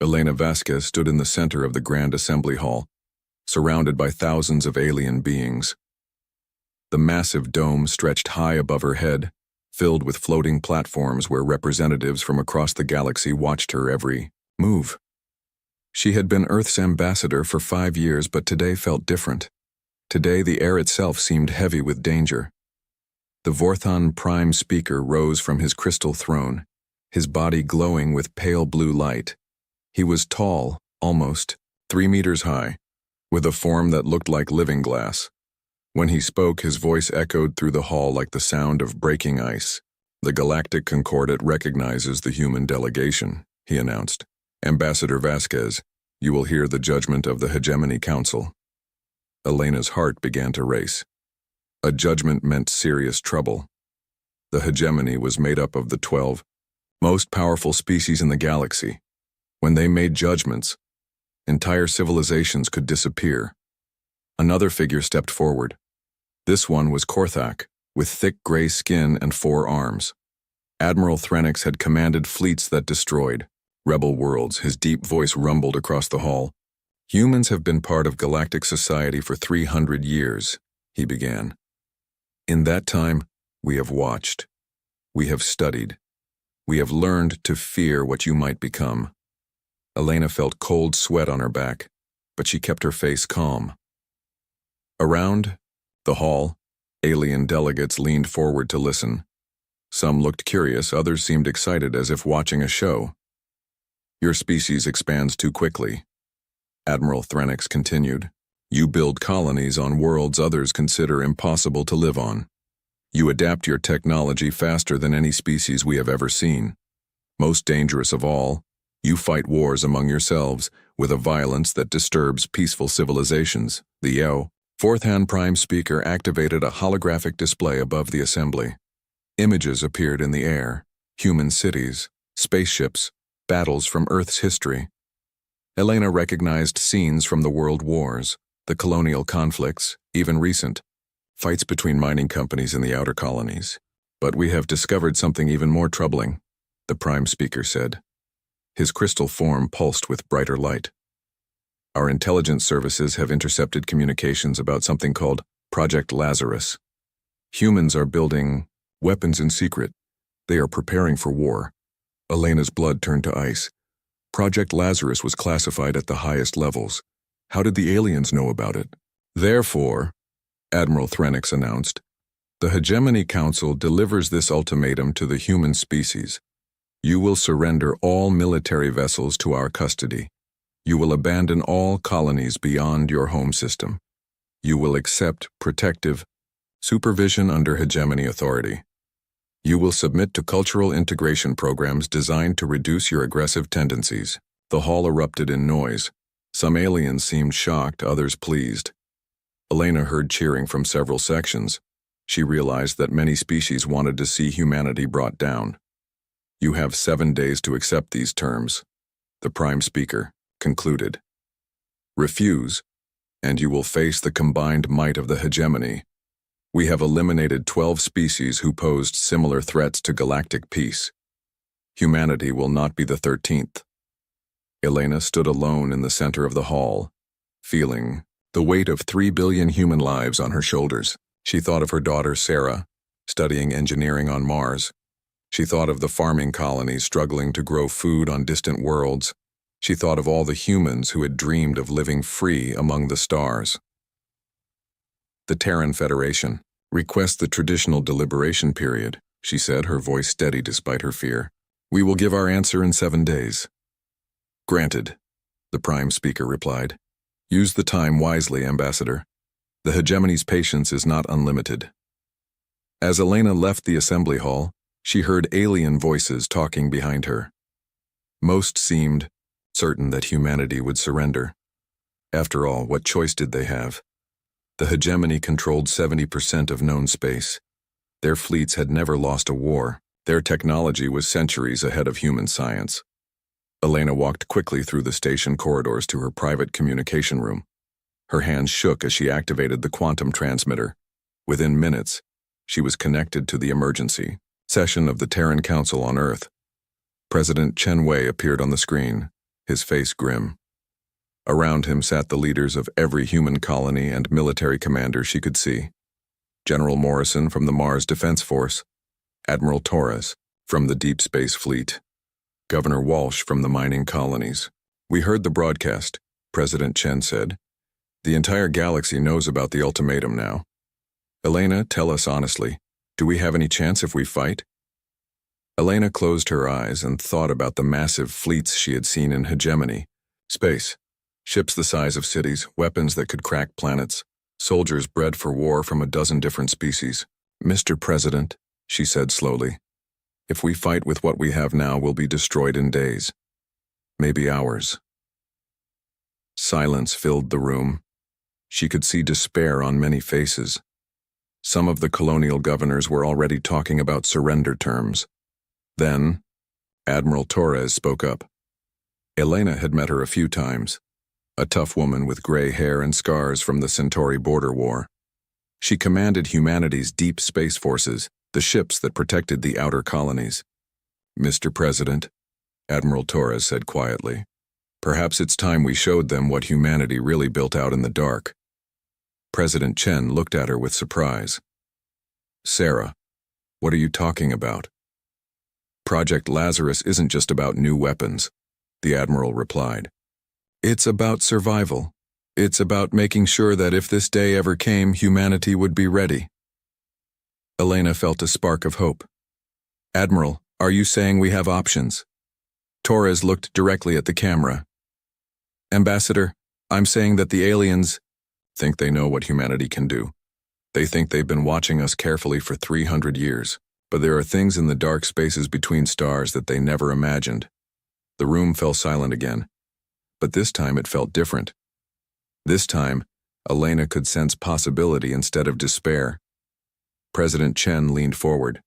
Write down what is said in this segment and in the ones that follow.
Elena Vasquez stood in the center of the Grand Assembly Hall, surrounded by thousands of alien beings. The massive dome stretched high above her head, filled with floating platforms where representatives from across the galaxy watched her every move. She had been Earth's ambassador for 5 years, but today felt different. Today the air itself seemed heavy with danger. The Vorthon Prime Speaker rose from his crystal throne, his body glowing with pale blue light. He was tall, almost 3 meters high, with a form that looked like living glass. When he spoke, his voice echoed through the hall like the sound of breaking ice. "The Galactic Concordat recognizes the human delegation," he announced. "Ambassador Vasquez, you will hear the judgment of the Hegemony Council." Elena's heart began to race. A judgment meant serious trouble. The Hegemony was made up of the 12 most powerful species in the galaxy. When they made judgments, entire civilizations could disappear. Another figure stepped forward. This one was Korthak, with thick gray skin and 4 arms. Admiral Threnix had commanded fleets that destroyed rebel worlds. His deep voice rumbled across the hall. "Humans have been part of galactic society for 300 years, he began. "In that time, we have watched. We have studied. We have learned to fear what you might become." Elena felt cold sweat on her back, but she kept her face calm. Around the hall, alien delegates leaned forward to listen. Some looked curious, others seemed excited as if watching a show. "Your species expands too quickly," Admiral Threnix continued. "You build colonies on worlds others consider impossible to live on. You adapt your technology faster than any species we have ever seen. Most dangerous of all, you fight wars among yourselves with a violence that disturbs peaceful civilizations." The Vorthon Prime Speaker activated a holographic display above the assembly. Images appeared in the air: human cities, spaceships, battles from Earth's history. Elena recognized scenes from the world wars, the colonial conflicts, even recent fights between mining companies in the outer colonies. "But we have discovered something even more troubling," the Prime Speaker said. His crystal form pulsed with brighter light. "Our intelligence services have intercepted communications about something called Project Lazarus. Humans are building weapons in secret. They are preparing for war." Elena's blood turned to ice. Project Lazarus was classified at the highest levels. How did the aliens know about it? "Therefore," Admiral Threnix announced, "the Hegemony Council delivers this ultimatum to the human species. You will surrender all military vessels to our custody. You will abandon all colonies beyond your home system. You will accept protective supervision under hegemony authority. You will submit to cultural integration programs designed to reduce your aggressive tendencies." The hall erupted in noise. Some aliens seemed shocked, others pleased. Elena heard cheering from several sections. She realized that many species wanted to see humanity brought down. "You have 7 days to accept these terms," the Prime Speaker concluded. "Refuse, and you will face the combined might of the hegemony. We have eliminated 12 species who posed similar threats to galactic peace. Humanity will not be the 13th. Elena stood alone in the center of the hall, feeling the weight of 3 billion human lives on her shoulders. She thought of her daughter Sarah, studying engineering on Mars. She thought of the farming colonies struggling to grow food on distant worlds. She thought of all the humans who had dreamed of living free among the stars. "The Terran Federation requests the traditional deliberation period," she said, her voice steady despite her fear. "We will give our answer in 7 days." "Granted," the Prime Speaker replied. "Use the time wisely, Ambassador. The hegemony's patience is not unlimited." As Elena left the assembly hall, she heard alien voices talking behind her. Most seemed certain that humanity would surrender. After all, what choice did they have? The hegemony controlled 70% of known space. Their fleets had never lost a war. Their technology was centuries ahead of human science. Elena walked quickly through the station corridors to her private communication room. Her hands shook as she activated the quantum transmitter. Within minutes, she was connected to the emergency session of the Terran Council on Earth. President Chen Wei appeared on the screen. his face grim. Around him sat the leaders of every human colony and military commander she could see. General Morrison from the Mars Defense Force, Admiral Torres from the Deep Space Fleet, Governor Walsh from the mining colonies. "We heard the broadcast," President Chen said. "The entire galaxy knows about the ultimatum now. Elena, tell us honestly, do we have any chance if we fight?" Elena closed her eyes and thought about the massive fleets she had seen in hegemony. Space. Ships the size of cities, weapons that could crack planets, soldiers bred for war from a dozen different species. "Mr. President," she said slowly, "if we fight with what we have now, we'll be destroyed in days. Maybe hours." Silence filled the room. She could see despair on many faces. Some of the colonial governors were already talking about surrender terms. Then, Admiral Torres spoke up. Elena had met her a few times, a tough woman with gray hair and scars from the Centauri border war. She commanded humanity's deep space forces, the ships that protected the outer colonies. "Mr. President," Admiral Torres said quietly, "perhaps it's time we showed them what humanity really built out in the dark." President Chen looked at her with surprise. "Sarah, what are you talking about?" "Project Lazarus isn't just about new weapons," the Admiral replied. "It's about survival. It's about making sure that if this day ever came, humanity would be ready." Elena felt a spark of hope. "Admiral, are you saying we have options?" Torres looked directly at the camera. "Ambassador, I'm saying that the aliens think they know what humanity can do. They think they've been watching us carefully for 300 years, but there are things in the dark spaces between stars that they never imagined." The room fell silent again, but this time it felt different. This time, Elena could sense possibility instead of despair. President Chen leaned forward.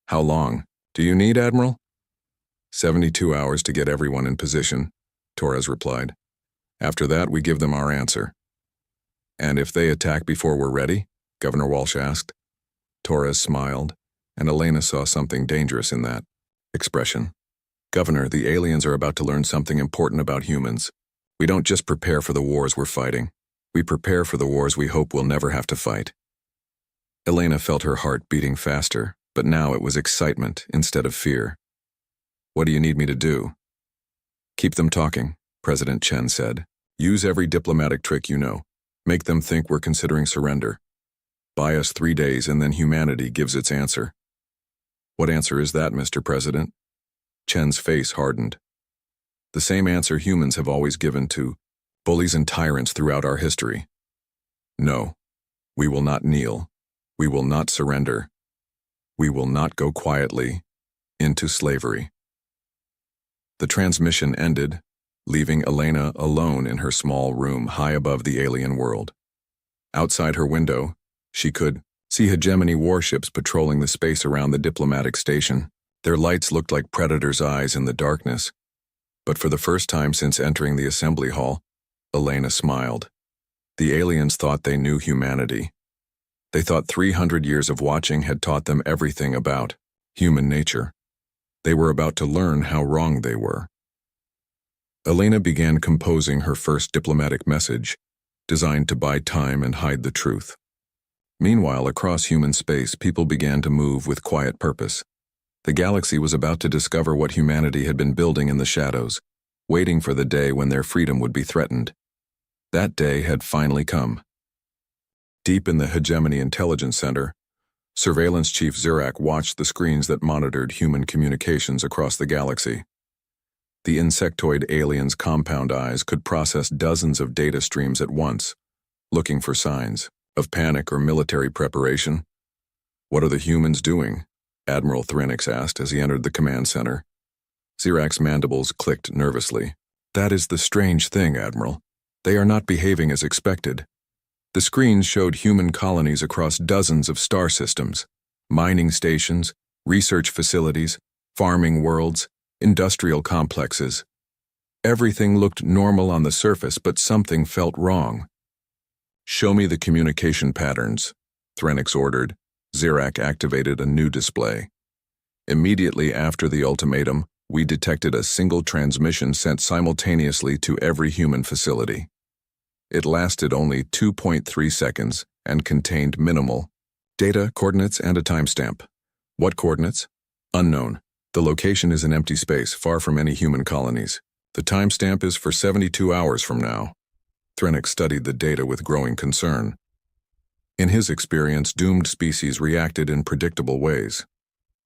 "How long do you need, Admiral?" 72 hours to get everyone in position," Torres replied. "After that, we give them our answer." "And if they attack before we're ready?" Governor Walsh asked. Torres smiled, and Elena saw something dangerous in that expression. "Governor, the aliens are about to learn something important about humans. We don't just prepare for the wars we're fighting. We prepare for the wars we hope we'll never have to fight." Elena felt her heart beating faster, but now it was excitement instead of fear. "What do you need me to do?" "Keep them talking," President Chen said. "Use every diplomatic trick you know. Make them think we're considering surrender. Buy us 3 days and then humanity gives its answer." "What answer is that, Mr. President?" Chen's face hardened. "The same answer humans have always given to bullies and tyrants throughout our history. No, we will not kneel. We will not surrender. We will not go quietly into slavery." The transmission ended, leaving Elena alone in her small room high above the alien world. Outside her window, she could see hegemony warships patrolling the space around the diplomatic station. Their lights looked like predators' eyes in the darkness. But for the first time since entering the assembly hall, Elena smiled. The aliens thought they knew humanity. They thought 300 years of watching had taught them everything about human nature. They were about to learn how wrong they were. Elena began composing her first diplomatic message, designed to buy time and hide the truth. Meanwhile, across human space, people began to move with quiet purpose. The galaxy was about to discover what humanity had been building in the shadows, waiting for the day when their freedom would be threatened. That day had finally come. Deep in the Hegemony Intelligence Center, Surveillance Chief Zirak watched the screens that monitored human communications across the galaxy. The insectoid aliens' compound eyes could process dozens of data streams at once, looking for signs of panic or military preparation. "What are the humans doing?" Admiral Threnix asked as he entered the command center. Zirak's mandibles clicked nervously. "That is the strange thing, Admiral. They are not behaving as expected." The screens showed human colonies across dozens of star systems, mining stations, research facilities, farming worlds, industrial complexes. Everything looked normal on the surface, but something felt wrong. "Show me the communication patterns," Threnix ordered. Zirak activated a new display. Immediately after the ultimatum, We detected a single transmission sent simultaneously to every human facility. It lasted only 2.3 seconds and contained minimal data, coordinates, and a timestamp. What coordinates? Unknown. The location is an empty space, far from any human colonies. The timestamp is for 72 hours from now. Threnix studied the data with growing concern. In his experience, doomed species reacted in predictable ways.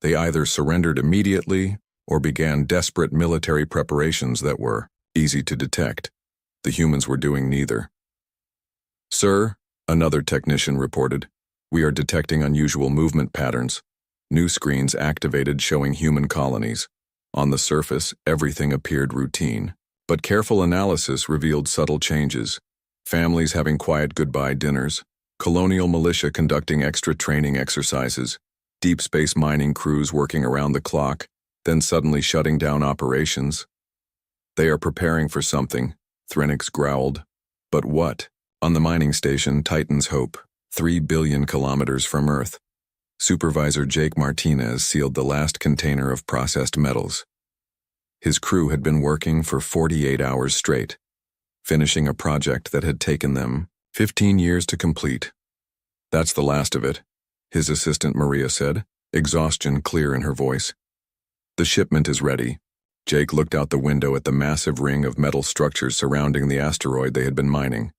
They either surrendered immediately or began desperate military preparations that were easy to detect. The humans were doing neither. "Sir," another technician reported, "we are detecting unusual movement patterns. New screens activated showing human colonies. On the surface, everything appeared routine, but careful analysis revealed subtle changes. Families having quiet goodbye dinners, colonial militia conducting extra training exercises, deep space mining crews working around the clock, then suddenly shutting down operations. They are preparing for something," Threnix growled. "But what?" On the mining station, Titan's Hope, 3 billion kilometers from Earth. Supervisor Jake Martinez sealed the last container of processed metals. His crew had been working for 48 hours straight, finishing a project that had taken them 15 years to complete. "That's the last of it," his assistant Maria said, exhaustion clear in her voice. "The shipment is ready." Jake looked out the window at the massive ring of metal structures surrounding the asteroid they had been mining.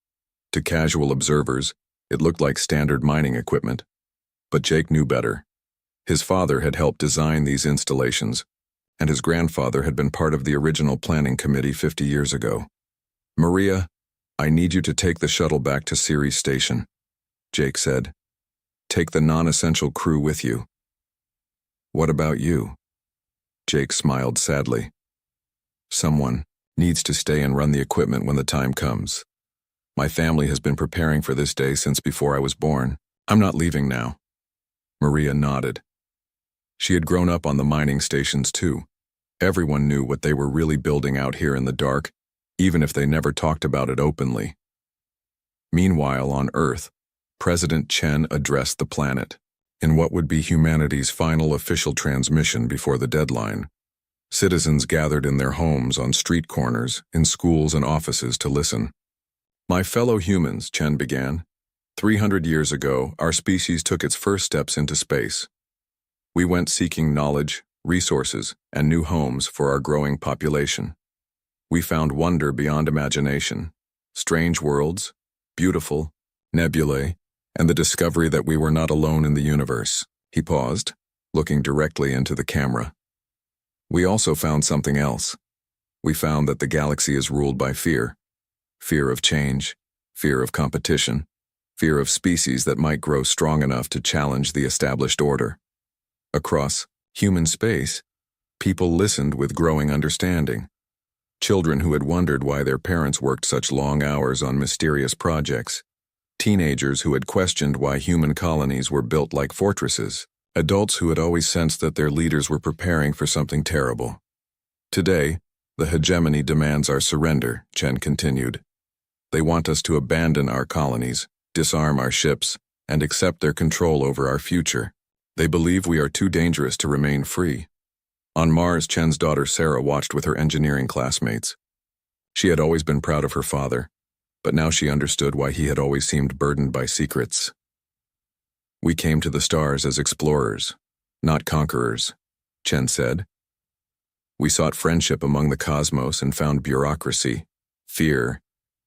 To casual observers, it looked like standard mining equipment. But Jake knew better. His father had helped design these installations, and his grandfather had been part of the original planning committee 50 years ago. "Maria, I need you to take the shuttle back to Ceres Station," Jake said. "Take the non-essential crew with you." "What about you?" Jake smiled sadly. "Someone needs to stay and run the equipment when the time comes. My family has been preparing for this day since before I was born. I'm not leaving now." Maria nodded. She had grown up on the mining stations too. Everyone knew what they were really building out here in the dark, even if they never talked about it openly. Meanwhile, on Earth, President Chen addressed the planet in what would be humanity's final official transmission before the deadline. Citizens gathered in their homes, on street corners, in schools and offices to listen. "My fellow humans," Chen began, 300 years ago, our species took its first steps into space. We went seeking knowledge, resources, and new homes for our growing population. We found wonder beyond imagination, strange worlds, beautiful, nebulae, and the discovery that we were not alone in the universe." He paused, looking directly into the camera. "We also found something else. We found that the galaxy is ruled by fear. Fear of change, fear of competition, fear of species that might grow strong enough to challenge the established order. Across human space, people listened with growing understanding. Children who had wondered why their parents worked such long hours on mysterious projects. Teenagers who had questioned why human colonies were built like fortresses. Adults who had always sensed that their leaders were preparing for something terrible. Today, the hegemony demands our surrender," Chen continued. "They want us to abandon our colonies, disarm our ships, and accept their control over our future. They believe we are too dangerous to remain free." On Mars, Chen's daughter Sarah watched with her engineering classmates. She had always been proud of her father, but now she understood why he had always seemed burdened by secrets. "We came to the stars as explorers, not conquerors," Chen said. "We sought friendship among the cosmos and found bureaucracy, fear,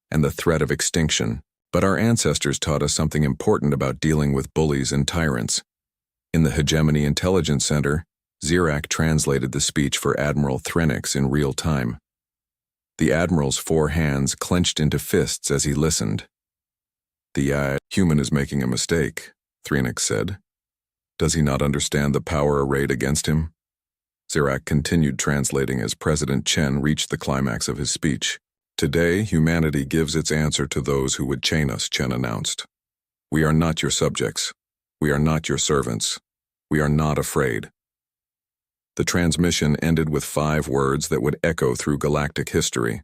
and the threat of extinction. But our ancestors taught us something important about dealing with bullies and tyrants." In the Hegemony Intelligence Center, Zirak translated the speech for Admiral Threnix in real time. The Admiral's 4 hands clenched into fists as he listened. "The human is making a mistake," Threnix said. "Does he not understand the power arrayed against him?" Zirak continued translating as President Chen reached the climax of his speech. "Today, humanity gives its answer to those who would chain us," Chen announced. "We are not your subjects. We are not your servants. We are not afraid." The transmission ended with 5 words that would echo through galactic history.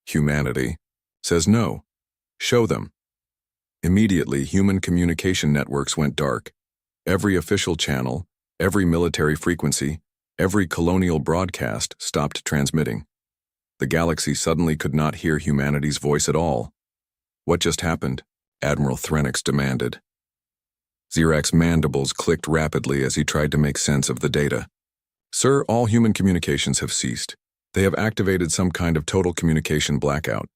"Humanity says no. Show them." Immediately, human communication networks went dark. Every official channel, every military frequency, Every colonial broadcast stopped transmitting. The galaxy suddenly could not hear humanity's voice at all. What just happened? Admiral Threnix demanded. Zirak's mandibles clicked rapidly as he tried to make sense of the data. Sir, all human communications have ceased. They have activated some kind of total communication blackout.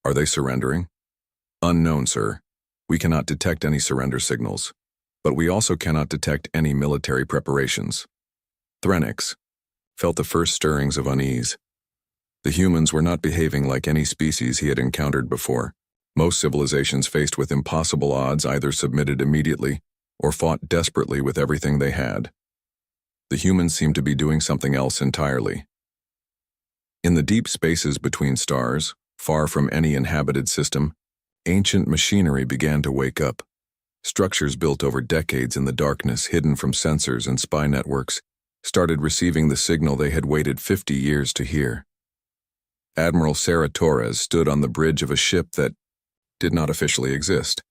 Are they surrendering? Unknown, sir. We cannot detect any surrender signals, but we also cannot detect any military preparations. Threnix felt the first stirrings of unease. The humans were not behaving like any species he had encountered before. Most civilizations faced with impossible odds either submitted immediately or fought desperately with everything they had. The humans seemed to be doing something else entirely. In the deep spaces between stars, far from any inhabited system, ancient machinery began to wake up. Structures built over decades in the darkness, hidden from sensors and spy networks, started receiving the signal they had waited 50 years to hear. Admiral Sarah Torres stood on the bridge of a ship that did not officially exist.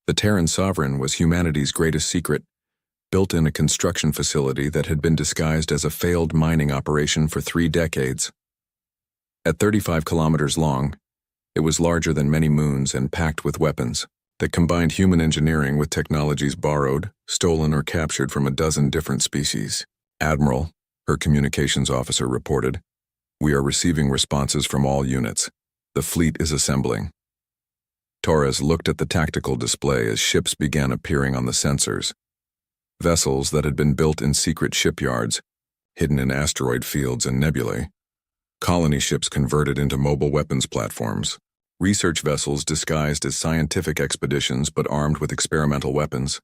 The Terran Sovereign was humanity's greatest secret, built in a construction facility that had been disguised as a failed mining operation for 3 decades. At 35 kilometers long, it was larger than many moons and packed with weapons that combined human engineering with technologies borrowed, stolen, or captured from a dozen different species. Admiral, her communications officer reported, "We are receiving responses from all units. The fleet is assembling." Torres looked at the tactical display as ships began appearing on the sensors. Vessels that had been built in secret shipyards, hidden in asteroid fields and nebulae. Colony ships converted into mobile weapons platforms. Research vessels disguised as scientific expeditions but armed with experimental weapons.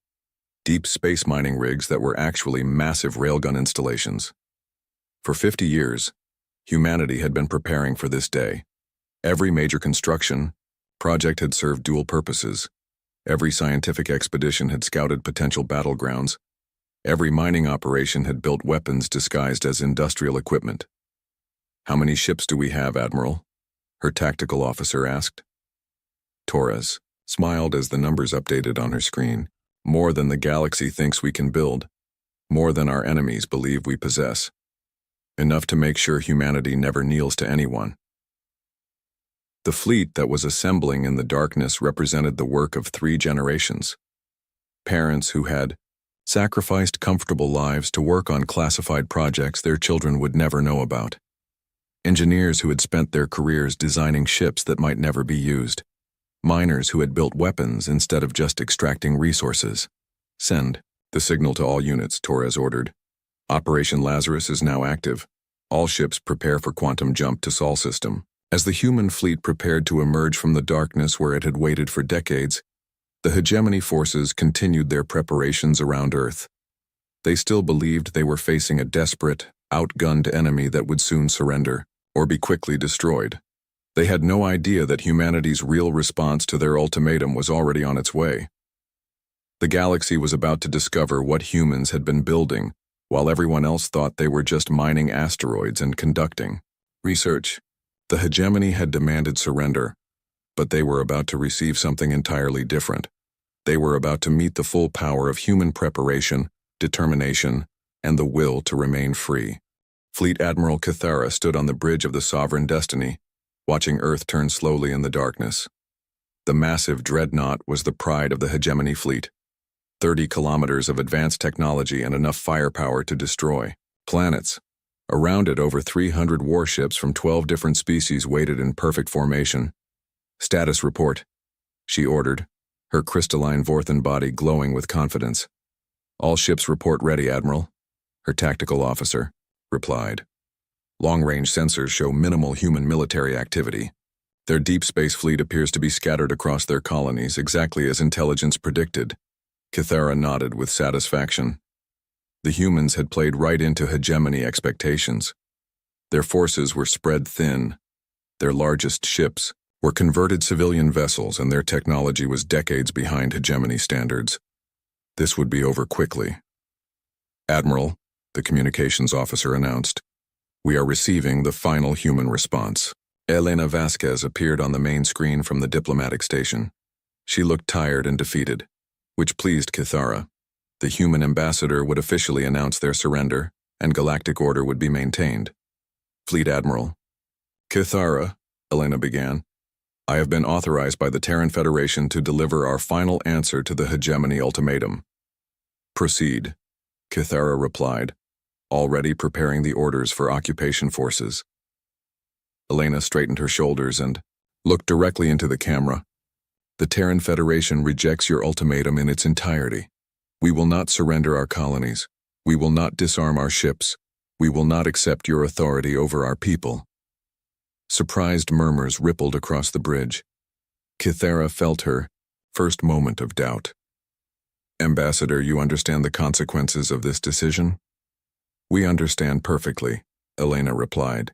Deep space mining rigs that were actually massive railgun installations. For 50 years, humanity had been preparing for this day. Every major construction project had served dual purposes. Every scientific expedition had scouted potential battlegrounds. Every mining operation had built weapons disguised as industrial equipment. "How many ships do we have, Admiral?" her tactical officer asked. Torres smiled as the numbers updated on her screen. "More than the galaxy thinks we can build. More than our enemies believe we possess. Enough to make sure humanity never kneels to anyone." The fleet that was assembling in the darkness represented the work of 3 generations. Parents who had sacrificed comfortable lives to work on classified projects their children would never know about. Engineers who had spent their careers designing ships that might never be used. Miners who had built weapons instead of just extracting resources. "Send the signal to all units," Torres ordered. "Operation Lazarus is now active. All ships prepare for quantum jump to Sol system." As the human fleet prepared to emerge from the darkness where it had waited for decades, the hegemony forces continued their preparations around Earth. They still believed they were facing a desperate, outgunned enemy that would soon surrender, or be quickly destroyed. They had no idea that humanity's real response to their ultimatum was already on its way. The galaxy was about to discover what humans had been building, while everyone else thought they were just mining asteroids and conducting research. The hegemony had demanded surrender, but they were about to receive something entirely different. They were about to meet the full power of human preparation, determination, and the will to remain free. Fleet Admiral Cathara stood on the bridge of the Sovereign Destiny, watching Earth turn slowly in the darkness. The massive Dreadnought was the pride of the hegemony fleet. 30 kilometers of advanced technology and enough firepower to destroy planets. Around it, over 300 warships from 12 different species waited in perfect formation. "Status report," she ordered, her crystalline Vorthan body glowing with confidence. "All ships report ready, Admiral," her tactical officer replied. "Long-range sensors show minimal human military activity. Their deep space fleet appears to be scattered across their colonies, exactly as intelligence predicted." Cathara nodded with satisfaction. The humans had played right into hegemony expectations. Their forces were spread thin. Their largest ships were converted civilian vessels, and their technology was decades behind hegemony standards. This would be over quickly. "Admiral," the communications officer announced, "we are receiving the final human response." Elena Vasquez appeared on the main screen from the diplomatic station. She looked tired and defeated, which pleased Cathara. The human ambassador would officially announce their surrender, and galactic order would be maintained. Fleet Admiral. Kithara, Elena began. I have been authorized by the Terran Federation to deliver our final answer to the hegemony ultimatum. Proceed, Kithara replied, already preparing the orders for occupation forces. Elena straightened her shoulders and looked directly into the camera. The Terran Federation rejects your ultimatum in its entirety. We will not surrender our colonies. We will not disarm our ships. We will not accept your authority over our people. Surprised murmurs rippled across the bridge. Kithara felt her first moment of doubt. Ambassador, you understand the consequences of this decision? We understand perfectly, Elena replied.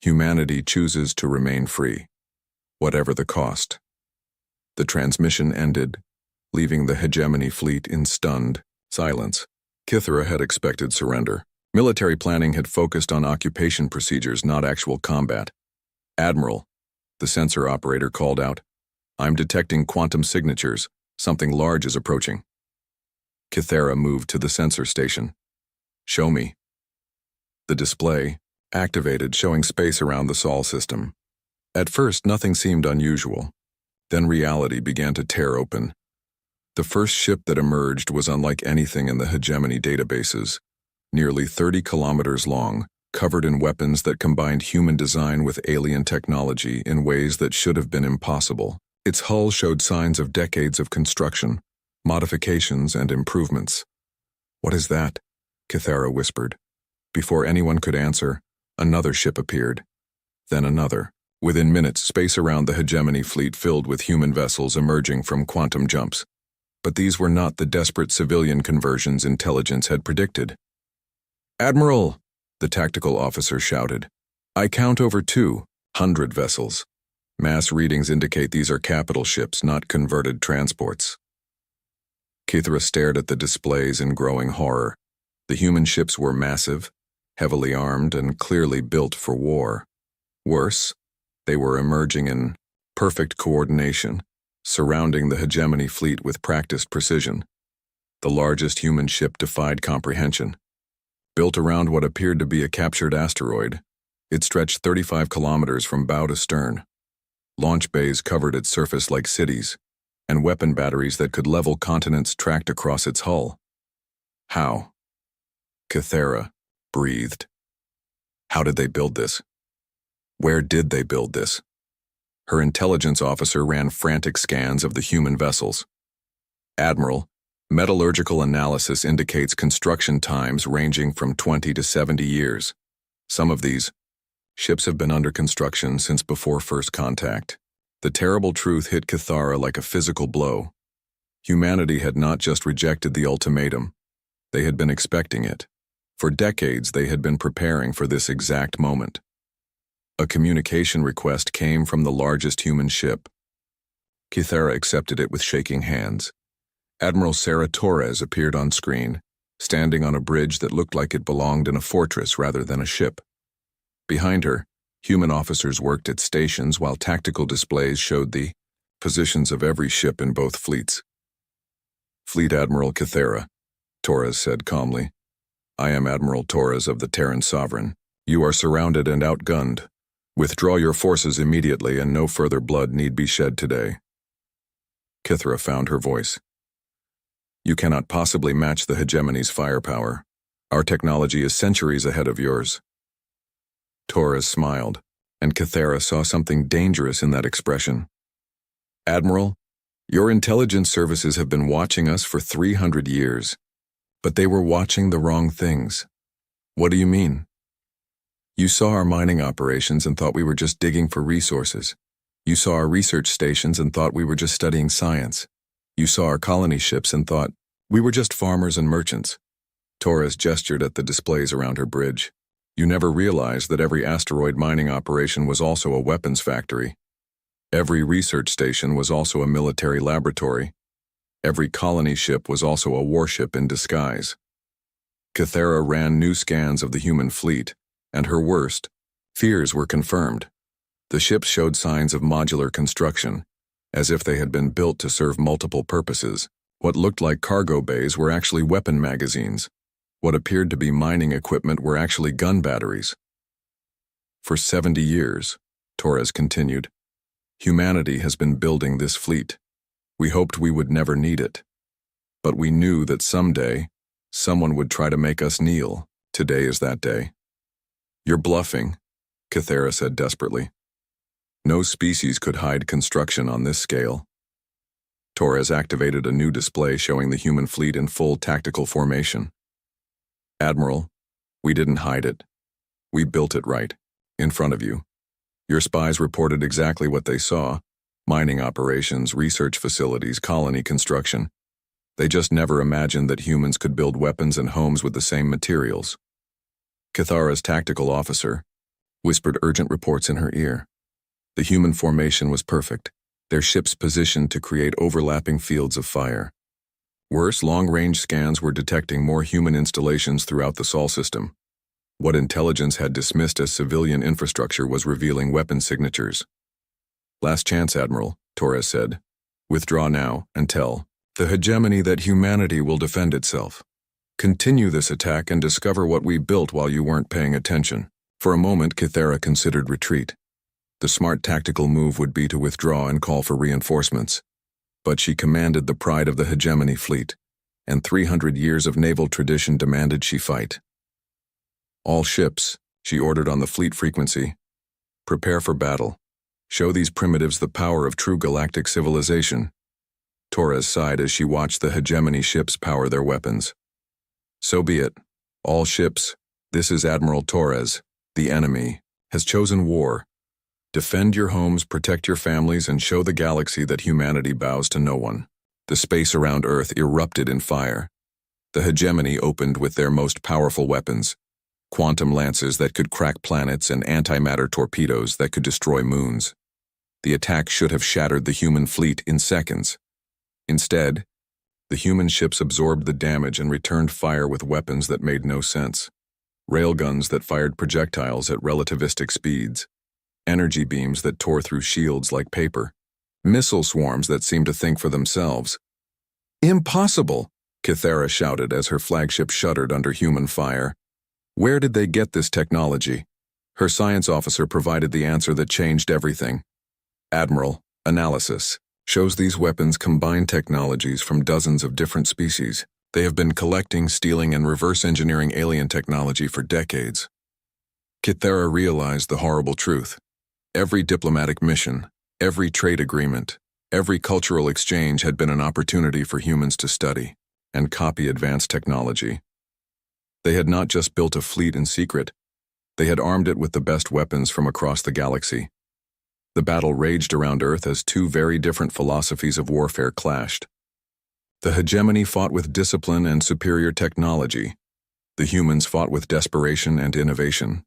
Humanity chooses to remain free, whatever the cost. The transmission ended, leaving the hegemony fleet in stunned silence. Kithara had expected surrender. Military planning had focused on occupation procedures, not actual combat. Admiral, the sensor operator called out, I'm detecting quantum signatures. Something large is approaching. Kithara moved to the sensor station. Show me. The display activated, showing space around the Sol system. At first, nothing seemed unusual. Then reality began to tear open. The first ship that emerged was unlike anything in the hegemony databases. Nearly 30 kilometers long, covered in weapons that combined human design with alien technology in ways that should have been impossible. Its hull showed signs of decades of construction, modifications, and improvements. What is that? Kithara whispered. Before anyone could answer, another ship appeared. Then another. Within minutes, space around the hegemony fleet filled with human vessels emerging from quantum jumps. But these were not the desperate civilian conversions intelligence had predicted. Admiral, the tactical officer shouted. I count over 200 vessels. Mass readings indicate these are capital ships, not converted transports. Kithara stared at the displays in growing horror. The human ships were massive, heavily armed, and clearly built for war. Worse, they were emerging in perfect coordination, surrounding the hegemony fleet with practiced precision. The largest human ship defied comprehension. Built around what appeared to be a captured asteroid, it stretched 35 kilometers from bow to stern. Launch bays covered its surface like cities, and weapon batteries that could level continents tracked across its hull. How? Kithara breathed. How did they build this? Where did they build this? Her intelligence officer ran frantic scans of the human vessels. Admiral, metallurgical analysis indicates construction times ranging from 20 to 70 years. Some of these ships have been under construction since before first contact. The terrible truth hit Kithara like a physical blow. Humanity had not just rejected the ultimatum. They had been expecting it. For decades, they had been preparing for this exact moment. A communication request came from the largest human ship. Kithara accepted it with shaking hands. Admiral Sarah Torres appeared on screen, standing on a bridge that looked like it belonged in a fortress rather than a ship. Behind her, human officers worked at stations while tactical displays showed the positions of every ship in both fleets. Fleet Admiral Kithara, Torres said calmly. I am Admiral Torres of the Terran Sovereign. You are surrounded and outgunned. Withdraw your forces immediately and no further blood need be shed today. Kithara found her voice. You cannot possibly match the hegemony's firepower. Our technology is centuries ahead of yours. Torres smiled, and Kithara saw something dangerous in that expression. Admiral, your intelligence services have been watching us for 300 years, but they were watching the wrong things. What do you mean? You saw our mining operations and thought we were just digging for resources. You saw our research stations and thought we were just studying science. You saw our colony ships and thought we were just farmers and merchants. Torres gestured at the displays around her bridge. You never realized that every asteroid mining operation was also a weapons factory. Every research station was also a military laboratory. Every colony ship was also a warship in disguise. Kithara ran new scans of the human fleet, and her worst fears were confirmed. The ships showed signs of modular construction, as if they had been built to serve multiple purposes. What looked like cargo bays were actually weapon magazines. What appeared to be mining equipment were actually gun batteries. For 70 years, Torres continued, humanity has been building this fleet. We hoped we would never need it. But we knew that someday, someone would try to make us kneel. Today is that day. You're bluffing, Kythera said desperately. No species could hide construction on this scale. Torres activated a new display showing the human fleet in full tactical formation. Admiral, we didn't hide it. We built it right, in front of you. Your spies reported exactly what they saw: mining operations, research facilities, colony construction. They just never imagined that humans could build weapons and homes with the same materials. Kythera's tactical officer whispered urgent reports in her ear. The human formation was perfect, their ships positioned to create overlapping fields of fire. Worse, long-range scans were detecting more human installations throughout the Sol system. What intelligence had dismissed as civilian infrastructure was revealing weapon signatures. Last chance, Admiral, Torres said. Withdraw now and tell the hegemony that humanity will defend itself. Continue this attack and discover what we built while you weren't paying attention. For a moment, Kythera considered retreat. The smart tactical move would be to withdraw and call for reinforcements. But she commanded the pride of the hegemony fleet, and 300 years of naval tradition demanded she fight. All ships, she ordered on the fleet frequency, prepare for battle. Show these primitives the power of true galactic civilization. Torres sighed as she watched the hegemony ships power their weapons. So be it. All ships, this is Admiral Torres. The enemy has chosen war. Defend your homes, protect your families, and show the galaxy that humanity bows to no one. The space around Earth erupted in fire. The hegemony opened with their most powerful weapons: quantum lances that could crack planets and antimatter torpedoes that could destroy moons. The attack should have shattered the human fleet in seconds. Instead, the human ships absorbed the damage and returned fire with weapons that made no sense. Railguns that fired projectiles at relativistic speeds. Energy beams that tore through shields like paper. Missile swarms that seemed to think for themselves. Impossible, Kythera shouted as her flagship shuddered under human fire. Where did they get this technology? Her science officer provided the answer that changed everything. Admiral, analysis shows these weapons combine technologies from dozens of different species. They have been collecting, stealing, and reverse engineering alien technology for decades. Kythera realized the horrible truth. Every diplomatic mission, every trade agreement, every cultural exchange had been an opportunity for humans to study and copy advanced technology. They had not just built a fleet in secret, they had armed it with the best weapons from across the galaxy. The battle raged around Earth as two very different philosophies of warfare clashed. The hegemony fought with discipline and superior technology. The humans fought with desperation and innovation.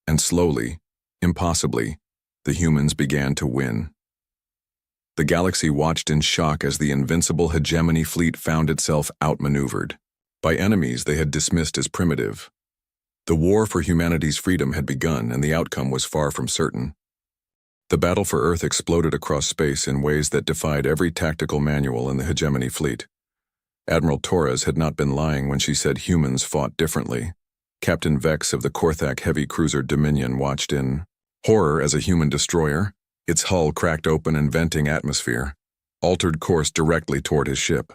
And slowly, impossibly, the humans began to win. The galaxy watched in shock as the invincible hegemony fleet found itself outmaneuvered by enemies they had dismissed as primitive. The war for humanity's freedom had begun, and the outcome was far from certain. The battle for Earth exploded across space in ways that defied every tactical manual in the hegemony fleet. Admiral Torres had not been lying when she said humans fought differently. Captain Vex of the Korthak heavy cruiser Dominion watched in horror as a human destroyer, its hull cracked open and venting atmosphere, altered course directly toward his ship.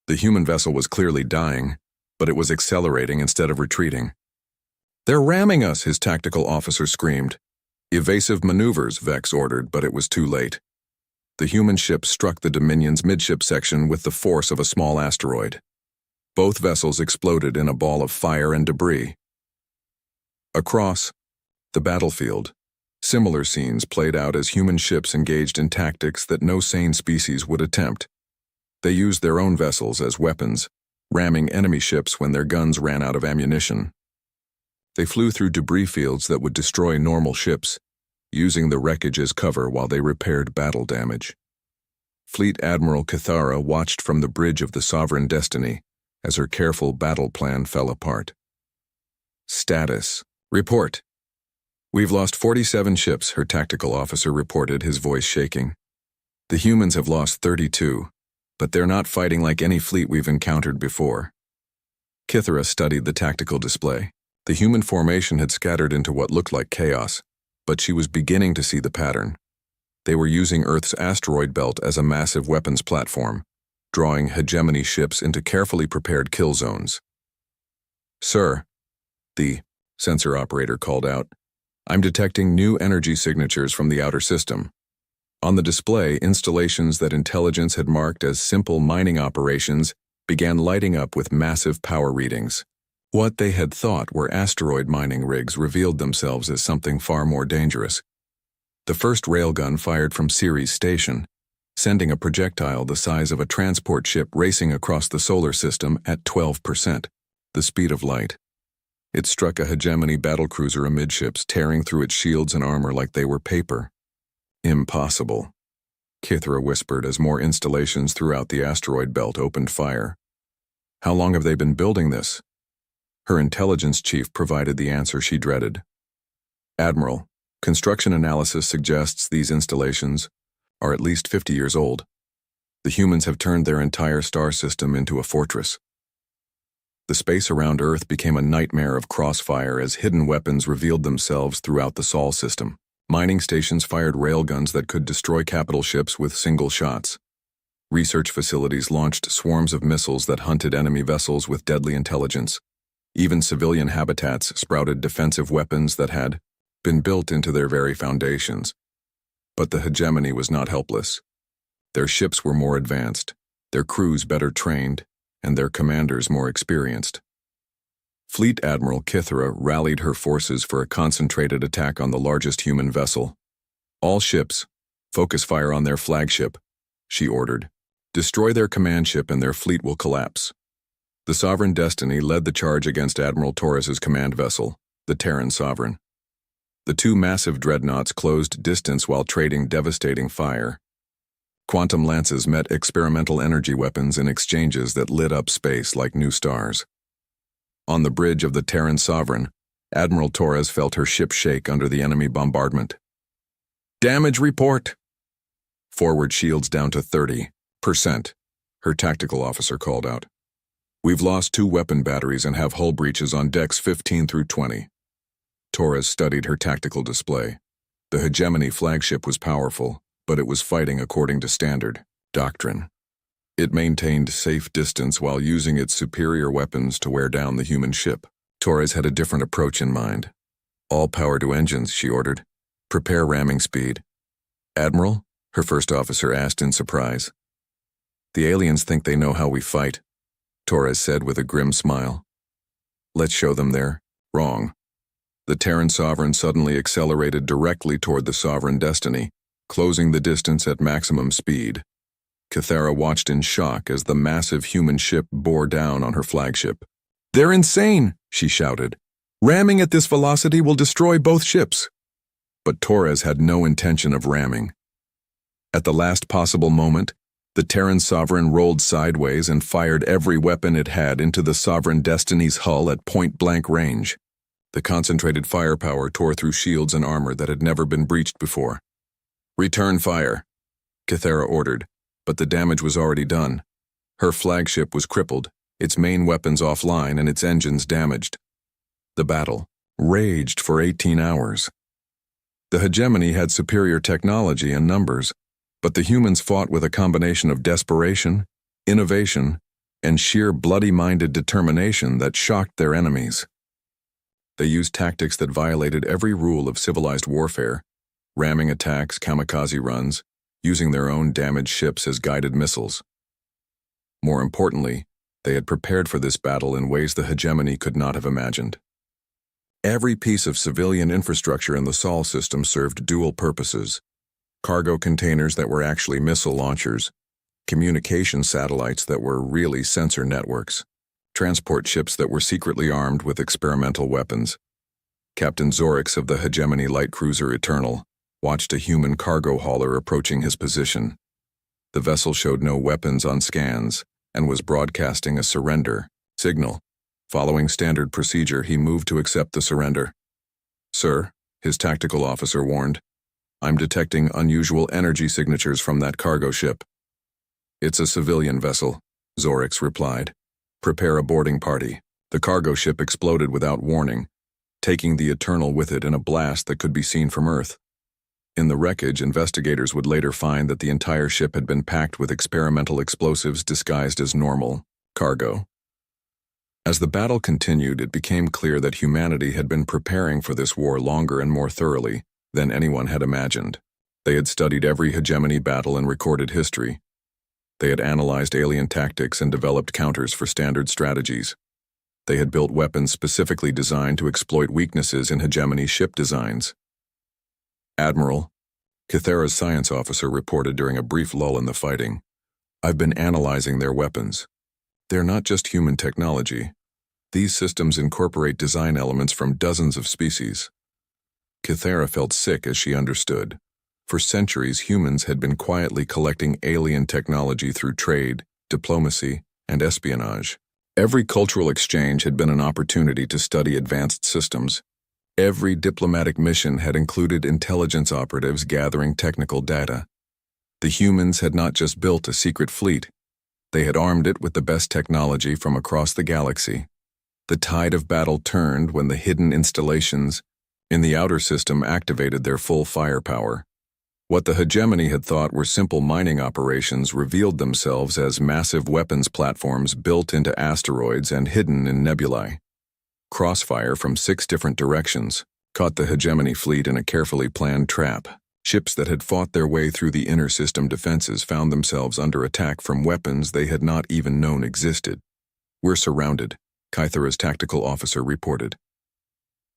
The human vessel was clearly dying, but it was accelerating instead of retreating. "They're ramming us," his tactical officer screamed. "Evasive maneuvers," Vex ordered, but it was too late. The human ship struck the Dominion's midship section with the force of a small asteroid. Both vessels exploded in a ball of fire and debris. Across the battlefield, similar scenes played out as human ships engaged in tactics that no sane species would attempt. They used their own vessels as weapons, ramming enemy ships when their guns ran out of ammunition. They flew through debris fields that would destroy normal ships, using the wreckage as cover while they repaired battle damage. Fleet Admiral Kythera watched from the bridge of the Sovereign Destiny as her careful battle plan fell apart. Status. Report. "We've lost 47 ships," her tactical officer reported, his voice shaking. "The humans have lost 32, but they're not fighting like any fleet we've encountered before." Kithara studied the tactical display. The human formation had scattered into what looked like chaos, but she was beginning to see the pattern. They were using Earth's asteroid belt as a massive weapons platform, drawing hegemony ships into carefully prepared kill zones. "Sir," the sensor operator called out, "I'm detecting new energy signatures from the outer system." On the display, installations that intelligence had marked as simple mining operations began lighting up with massive power readings. What they had thought were asteroid mining rigs revealed themselves as something far more dangerous. The first railgun fired from Ceres Station, sending a projectile the size of a transport ship racing across the solar system at 12%, the speed of light. It struck a hegemony battlecruiser amidships, tearing through its shields and armor like they were paper. "Impossible," Kithara whispered as more installations throughout the asteroid belt opened fire. "How long have they been building this?" Her intelligence chief provided the answer she dreaded. "Admiral, construction analysis suggests these installations are at least 50 years old. The humans have turned their entire star system into a fortress." The space around Earth became a nightmare of crossfire as hidden weapons revealed themselves throughout the Sol system. Mining stations fired railguns that could destroy capital ships with single shots. Research facilities launched swarms of missiles that hunted enemy vessels with deadly intelligence. Even civilian habitats sprouted defensive weapons that had been built into their very foundations. But the hegemony was not helpless. Their ships were more advanced, their crews better trained, and their commanders more experienced. Fleet Admiral Kithara rallied her forces for a concentrated attack on the largest human vessel. "All ships, focus fire on their flagship," she ordered. "Destroy their command ship and their fleet will collapse." The Sovereign Destiny led the charge against Admiral Torres's command vessel, the Terran Sovereign. The two massive dreadnoughts closed distance while trading devastating fire. Quantum lances met experimental energy weapons in exchanges that lit up space like new stars. On the bridge of the Terran Sovereign, Admiral Torres felt her ship shake under the enemy bombardment. "Damage report!" "Forward shields down to 30%, her tactical officer called out. "We've lost 2 weapon batteries and have hull breaches on decks 15 through 20. Torres studied her tactical display. The hegemony flagship was powerful, but it was fighting according to standard doctrine. It maintained safe distance while using its superior weapons to wear down the human ship. Torres had a different approach in mind. "All power to engines," she ordered. "Prepare ramming speed." "Admiral?" her first officer asked in surprise. "The aliens think they know how we fight," Torres said with a grim smile. "Let's show them they're wrong." The Terran Sovereign suddenly accelerated directly toward the Sovereign Destiny, closing the distance at maximum speed. Kithara watched in shock as the massive human ship bore down on her flagship. "They're insane!" she shouted. "Ramming at this velocity will destroy both ships." But Torres had no intention of ramming. At the last possible moment, the Terran Sovereign rolled sideways and fired every weapon it had into the Sovereign Destiny's hull at point-blank range. The concentrated firepower tore through shields and armor that had never been breached before. "Return fire," Kithara ordered, but the damage was already done. Her flagship was crippled, its main weapons offline and its engines damaged. The battle raged for 18 hours. The hegemony had superior technology and numbers, but the humans fought with a combination of desperation, innovation, and sheer bloody-minded determination that shocked their enemies. They used tactics that violated every rule of civilized warfare, ramming attacks, kamikaze runs, using their own damaged ships as guided missiles. More importantly, they had prepared for this battle in ways the hegemony could not have imagined. Every piece of civilian infrastructure in the Sol system served dual purposes: cargo containers that were actually missile launchers, communication satellites that were really sensor networks, transport ships that were secretly armed with experimental weapons. Captain Zorix of the hegemony light cruiser Eternal watched a human cargo hauler approaching his position. The vessel showed no weapons on scans and was broadcasting a surrender signal. Following standard procedure, he moved to accept the surrender. "Sir," his tactical officer warned, "I'm detecting unusual energy signatures from that cargo ship." "It's a civilian vessel," Zorix replied. "Prepare a boarding party." The cargo ship exploded without warning, taking the Eternal with it in a blast that could be seen from Earth. In the wreckage, investigators would later find that the entire ship had been packed with experimental explosives disguised as normal cargo. As the battle continued, it became clear that humanity had been preparing for this war longer and more thoroughly than anyone had imagined. They had studied every hegemony battle in recorded history. They had analyzed alien tactics and developed counters for standard strategies. They had built weapons specifically designed to exploit weaknesses in hegemony ship designs. Admiral, Kythera's science officer, reported during a brief lull in the fighting, "I've been analyzing their weapons. They're not just human technology. These systems incorporate design elements from dozens of species." Kythera felt sick as she understood. For centuries, humans had been quietly collecting alien technology through trade, diplomacy, and espionage. Every cultural exchange had been an opportunity to study advanced systems. Every diplomatic mission had included intelligence operatives gathering technical data. The humans had not just built a secret fleet. They had armed it with the best technology from across the galaxy. The tide of battle turned when the hidden installations in the outer system activated their full firepower. What the hegemony had thought were simple mining operations revealed themselves as massive weapons platforms built into asteroids and hidden in nebulae. Crossfire from 6 different directions caught the hegemony fleet in a carefully planned trap. Ships that had fought their way through the inner system defenses found themselves under attack from weapons they had not even known existed. "We're surrounded," Kythera's tactical officer reported.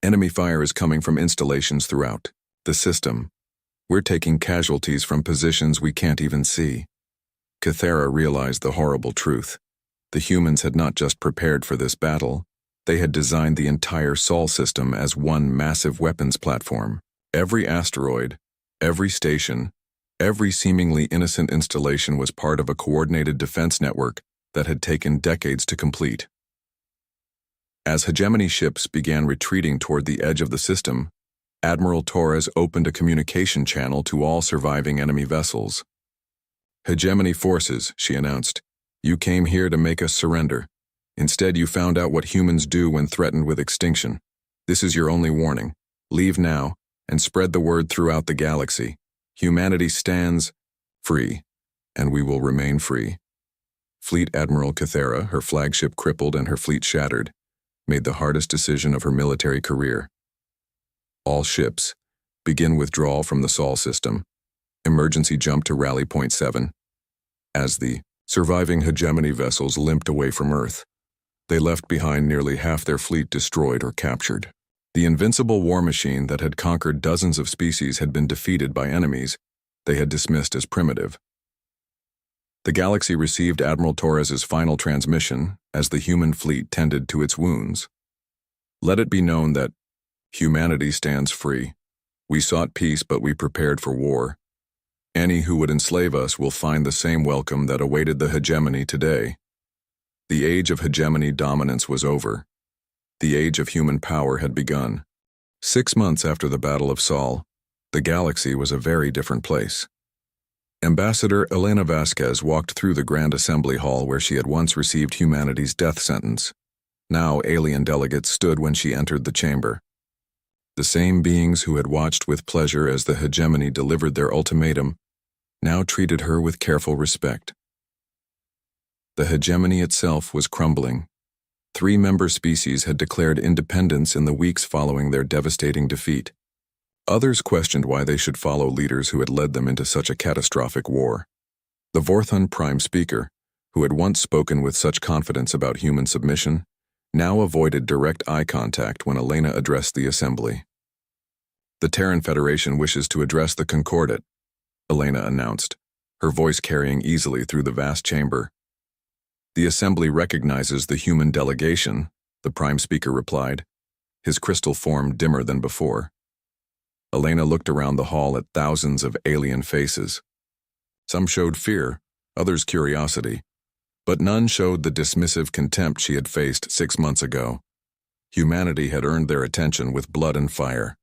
"Enemy fire is coming from installations throughout the system. We're taking casualties from positions we can't even see." Kythera realized the horrible truth. The humans had not just prepared for this battle. They had designed the entire Sol system as one massive weapons platform. Every asteroid, every station, every seemingly innocent installation was part of a coordinated defense network that had taken decades to complete. As hegemony ships began retreating toward the edge of the system, Admiral Torres opened a communication channel to all surviving enemy vessels. "Hegemony forces," she announced, "you came here to make us surrender. Instead, you found out what humans do when threatened with extinction. This is your only warning. Leave now, and spread the word throughout the galaxy. Humanity stands free, and we will remain free." Fleet Admiral Kythera, her flagship crippled and her fleet shattered, made the hardest decision of her military career. All ships, begin withdrawal from the Sol system. Emergency jump to Rally Point 7. As the surviving hegemony vessels limped away from Earth, they left behind nearly half their fleet destroyed or captured. The invincible war machine that had conquered dozens of species had been defeated by enemies they had dismissed as primitive. The galaxy received Admiral Torres's final transmission as the human fleet tended to its wounds. "Let it be known that humanity stands free. We sought peace, but we prepared for war. Any who would enslave us will find the same welcome that awaited the hegemony today." The age of hegemony dominance was over. The age of human power had begun. 6 months after the Battle of Sol, the galaxy was a very different place. Ambassador Elena Vasquez walked through the Grand Assembly Hall where she had once received humanity's death sentence. Now alien delegates stood when she entered the chamber. The same beings who had watched with pleasure as the hegemony delivered their ultimatum now treated her with careful respect. The hegemony itself was crumbling. 3 member species had declared independence in the weeks following their devastating defeat. Others questioned why they should follow leaders who had led them into such a catastrophic war. The Vorthon Prime Speaker, who had once spoken with such confidence about human submission, now avoided direct eye contact when Elena addressed the assembly. "The Terran Federation wishes to address the Concordat," Elena announced, her voice carrying easily through the vast chamber. "The Assembly recognizes the human delegation," the Prime Speaker replied, his crystal form dimmer than before. Elena looked around the hall at thousands of alien faces. Some showed fear, others curiosity, but none showed the dismissive contempt she had faced 6 months ago. Humanity had earned their attention with blood and fire.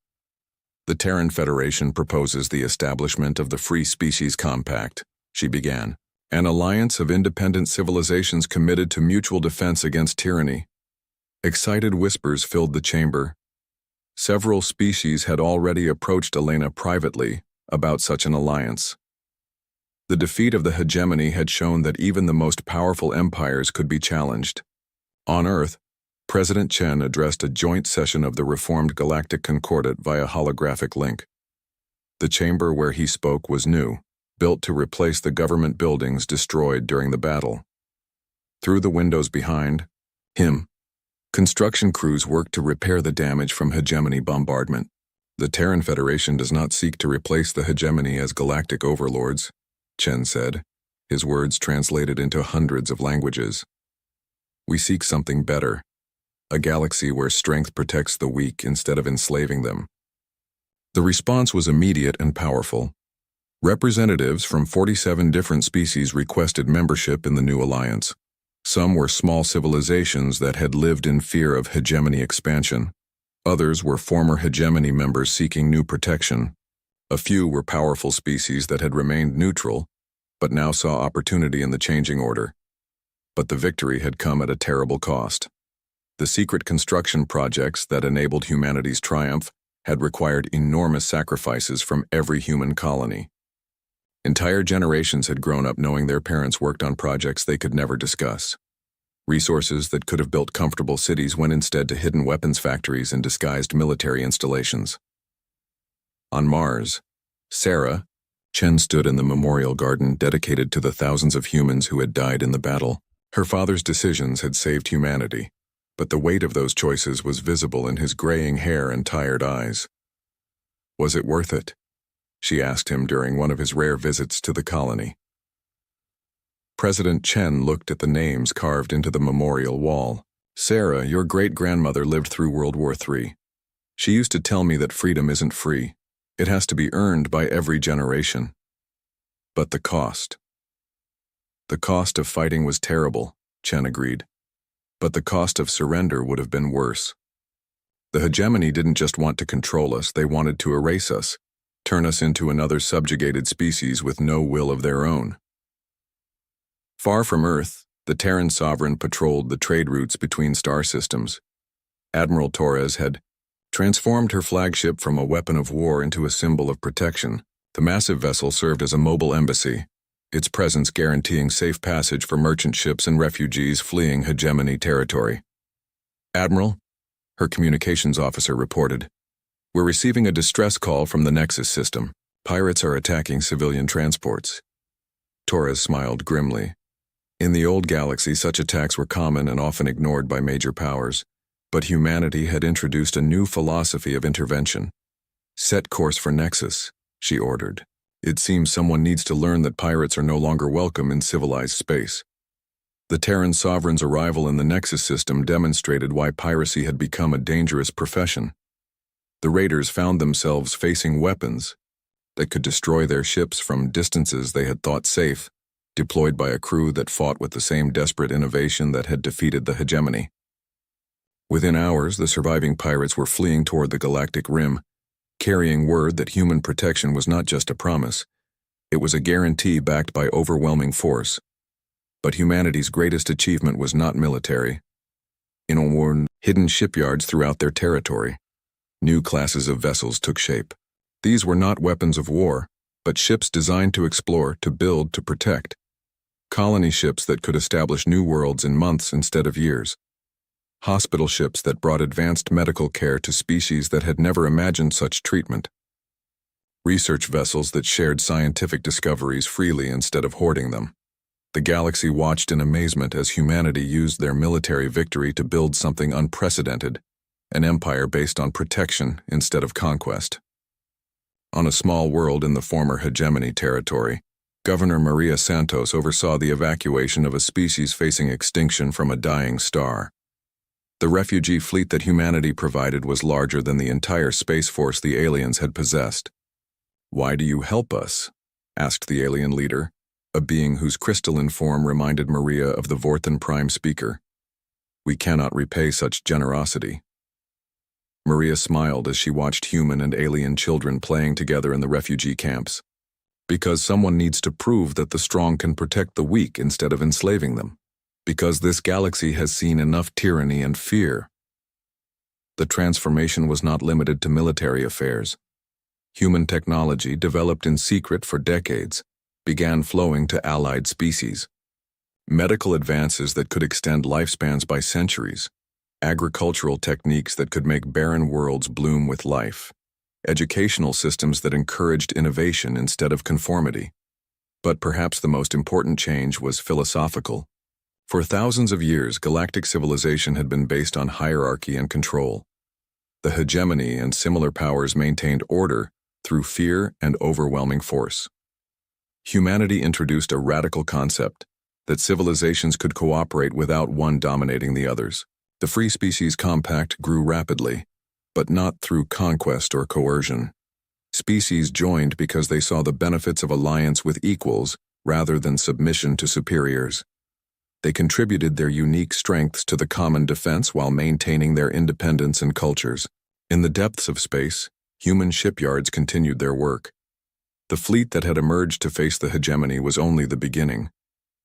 "The Terran Federation proposes the establishment of the Free Species Compact," she began. "An alliance of independent civilizations committed to mutual defense against tyranny. Excited whispers filled the chamber. Several species had already approached Elena privately about such an alliance. The defeat of the hegemony had shown that even the most powerful empires could be challenged. On Earth, President Chen addressed a joint session of the reformed Galactic Concordat via holographic link. The chamber where he spoke was new, built to replace the government buildings destroyed during the battle. Through the windows behind him, construction crews worked to repair the damage from hegemony bombardment. The Terran Federation does not seek to replace the hegemony as galactic overlords, Chen said, his words translated into hundreds of languages. We seek something better, a galaxy where strength protects the weak instead of enslaving them. The response was immediate and powerful. Representatives from 47 different species requested membership in the new alliance. Some were small civilizations that had lived in fear of hegemony expansion. Others were former hegemony members seeking new protection. A few were powerful species that had remained neutral, but now saw opportunity in the changing order. But the victory had come at a terrible cost. The secret construction projects that enabled humanity's triumph had required enormous sacrifices from every human colony. Entire generations had grown up knowing their parents worked on projects they could never discuss. Resources that could have built comfortable cities went instead to hidden weapons factories and disguised military installations. On Mars, Sarah, Chen stood in the memorial garden dedicated to the thousands of humans who had died in the battle. Her father's decisions had saved humanity, but the weight of those choices was visible in his graying hair and tired eyes. Was it worth it? She asked him during one of his rare visits to the colony. President Chen looked at the names carved into the memorial wall. Sarah, your great-grandmother lived through World War III. She used to tell me that freedom isn't free. It has to be earned by every generation. But the cost. The cost of fighting was terrible, Chen agreed. But the cost of surrender would have been worse. The hegemony didn't just want to control us, they wanted to erase us, turn us into another subjugated species with no will of their own. Far from Earth, the Terran sovereign patrolled the trade routes between star systems. Admiral Torres had transformed her flagship from a weapon of war into a symbol of protection. The massive vessel served as a mobile embassy, its presence guaranteeing safe passage for merchant ships and refugees fleeing hegemony territory. Admiral, her communications officer reported, we're receiving a distress call from the Nexus system. Pirates are attacking civilian transports. Torres smiled grimly. In the old galaxy, such attacks were common and often ignored by major powers, but humanity had introduced a new philosophy of intervention. Set course for Nexus, she ordered. It seems someone needs to learn that pirates are no longer welcome in civilized space. The Terran sovereign's arrival in the Nexus system demonstrated why piracy had become a dangerous profession. The raiders found themselves facing weapons that could destroy their ships from distances they had thought safe, deployed by a crew that fought with the same desperate innovation that had defeated the hegemony. Within hours, the surviving pirates were fleeing toward the galactic rim, carrying word that human protection was not just a promise, it was a guarantee backed by overwhelming force. But humanity's greatest achievement was not military. In hidden shipyards throughout their territory, new classes of vessels took shape. These were not weapons of war, but ships designed to explore, to build, to protect. Colony ships that could establish new worlds in months instead of years. Hospital ships that brought advanced medical care to species that had never imagined such treatment. Research vessels that shared scientific discoveries freely instead of hoarding them. The galaxy watched in amazement as humanity used their military victory to build something unprecedented, an empire based on protection instead of conquest. On a small world in the former hegemony territory, Governor Maria Santos oversaw the evacuation of a species facing extinction from a dying star. The refugee fleet that humanity provided was larger than the entire space force the aliens had possessed. "Why do you help us?" asked the alien leader, a being whose crystalline form reminded Maria of the Vorthan Prime speaker. "We cannot repay such generosity." Maria smiled as she watched human and alien children playing together in the refugee camps. "Because someone needs to prove that the strong can protect the weak instead of enslaving them. Because this galaxy has seen enough tyranny and fear. The transformation was not limited to military affairs. Human technology, developed in secret for decades, began flowing to allied species. Medical advances that could extend lifespans by centuries, agricultural techniques that could make barren worlds bloom with life, educational systems that encouraged innovation instead of conformity. But perhaps the most important change was philosophical. For thousands of years, galactic civilization had been based on hierarchy and control. The hegemony and similar powers maintained order through fear and overwhelming force. Humanity introduced a radical concept that civilizations could cooperate without one dominating the others. The Free Species Compact grew rapidly, but not through conquest or coercion. Species joined because they saw the benefits of alliance with equals rather than submission to superiors. They contributed their unique strengths to the common defense while maintaining their independence and cultures. In the depths of space, human shipyards continued their work. The fleet that had emerged to face the hegemony was only the beginning.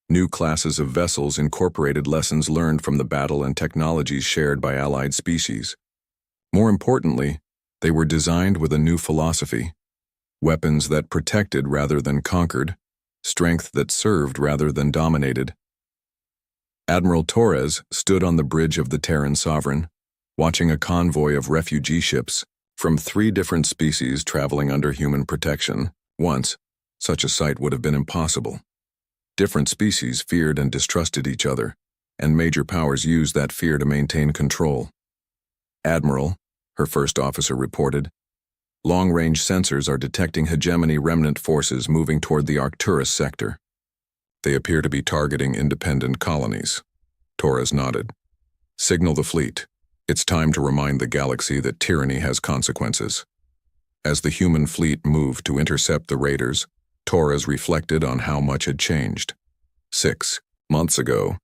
New classes of vessels incorporated lessons learned from the battle and technologies shared by allied species. More importantly, they were designed with a new philosophy: weapons that protected rather than conquered, strength that served rather than dominated. Admiral Torres stood on the bridge of the Terran Sovereign, watching a convoy of refugee ships from 3 different species traveling under human protection. Once, such a sight would have been impossible. Different species feared and distrusted each other, and major powers used that fear to maintain control. "Admiral," her first officer reported, "long-range sensors are detecting hegemony remnant forces moving toward the Arcturus sector. They appear to be targeting independent colonies." Torres nodded. "Signal the fleet. It's time to remind the galaxy that tyranny has consequences." As the human fleet moved to intercept the raiders, Torres reflected on how much had changed. 6 months ago,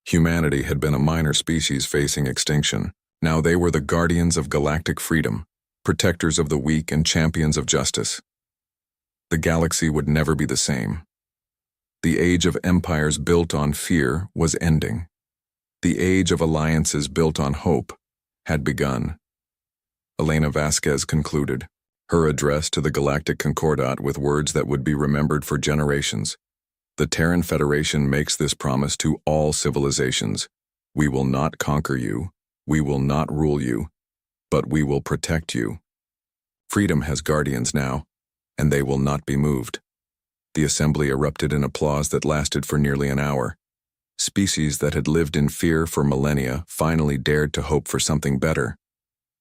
humanity had been a minor species facing extinction. Now they were the guardians of galactic freedom, protectors of the weak and champions of justice. The galaxy would never be the same. The age of empires built on fear was ending. The age of alliances built on hope had begun. Elena Vasquez concluded her address to the Galactic Concordat with words that would be remembered for generations. "The Terran Federation makes this promise to all civilizations. We will not conquer you, we will not rule you, but we will protect you. Freedom has guardians now, and they will not be moved." The assembly erupted in applause that lasted for nearly an hour. Species that had lived in fear for millennia finally dared to hope for something better.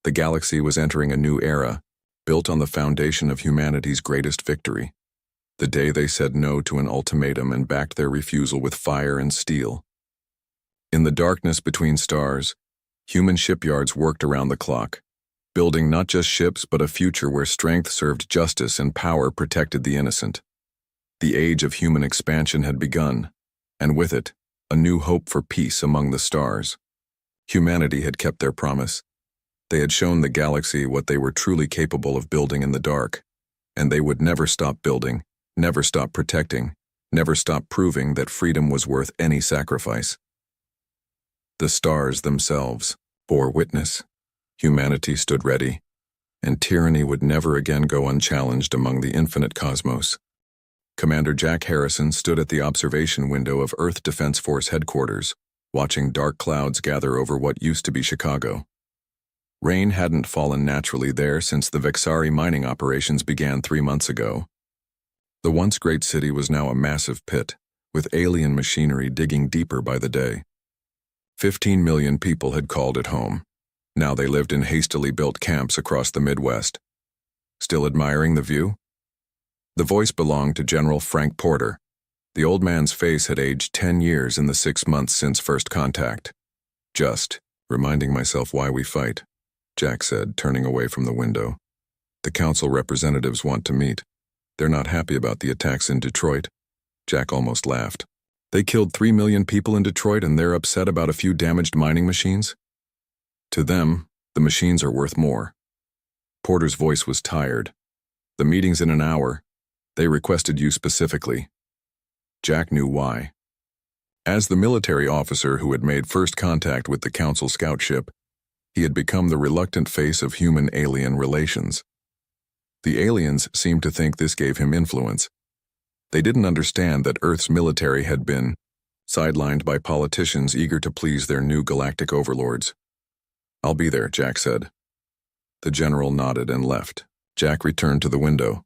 The galaxy was entering a new era, built on the foundation of humanity's greatest victory. The day they said no to an ultimatum and backed their refusal with fire and steel. In the darkness between stars, human shipyards worked around the clock, building not just ships but a future where strength served justice and power protected the innocent. The age of human expansion had begun, and with it, a new hope for peace among the stars. Humanity had kept their promise. They had shown the galaxy what they were truly capable of building in the dark, and they would never stop building, never stop protecting, never stop proving that freedom was worth any sacrifice. The stars themselves bore witness. Humanity stood ready, and tyranny would never again go unchallenged among the infinite cosmos. Commander Jack Harrison stood at the observation window of Earth Defense Force headquarters, watching dark clouds gather over what used to be Chicago. Rain hadn't fallen naturally there since the Vexari mining operations began 3 months ago. The once great city was now a massive pit, with alien machinery digging deeper by the day. 15 million people had called it home. Now they lived in hastily built camps across the Midwest. Still admiring the view? The voice belonged to General Frank Porter. The old man's face had aged 10 years in the 6 months since first contact. "Just reminding myself why we fight," Jack said, turning away from the window. "The council representatives want to meet. They're not happy about the attacks in Detroit." Jack almost laughed. "They killed 3 million people in Detroit and they're upset about a few damaged mining machines? To them, the machines are worth more." Porter's voice was tired. "The meeting's in an hour. They requested you specifically." Jack knew why. As the military officer who had made first contact with the council scout ship, He had become the reluctant face of human-alien relations. The aliens seemed to think this gave him influence. They didn't understand that Earth's military had been sidelined by politicians eager to please their new galactic overlords. "I'll be there," Jack said. The general nodded and left. Jack returned to the window,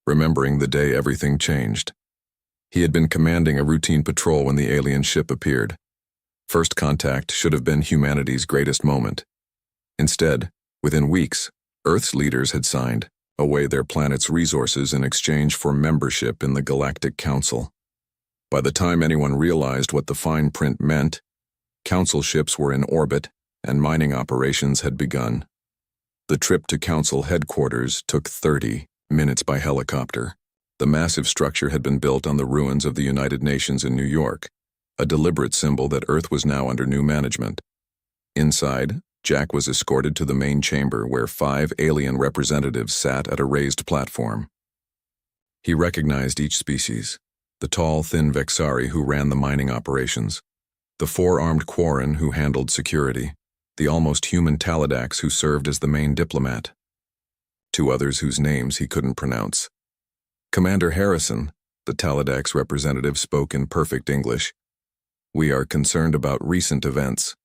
remembering the day everything changed. He had been commanding a routine patrol when the alien ship appeared. First contact should have been humanity's greatest moment. Instead, within weeks, Earth's leaders had signed away their planet's resources in exchange for membership in the Galactic Council. By the time anyone realized what the fine print meant, Council ships were in orbit and mining operations had begun. The trip to Council headquarters took 30 minutes by helicopter. The massive structure had been built on the ruins of the United Nations in New York, a deliberate symbol that Earth was now under new management. Inside, Jack was escorted to the main chamber where 5 alien representatives sat at a raised platform. He recognized each species: the tall, thin Vexari who ran the mining operations, the 4-armed Quarren who handled security, the almost human Taladax who served as the main diplomat. 2 others whose names he couldn't pronounce. Commander Harrison, the Taladax representative, spoke in perfect English. "We are concerned about recent events."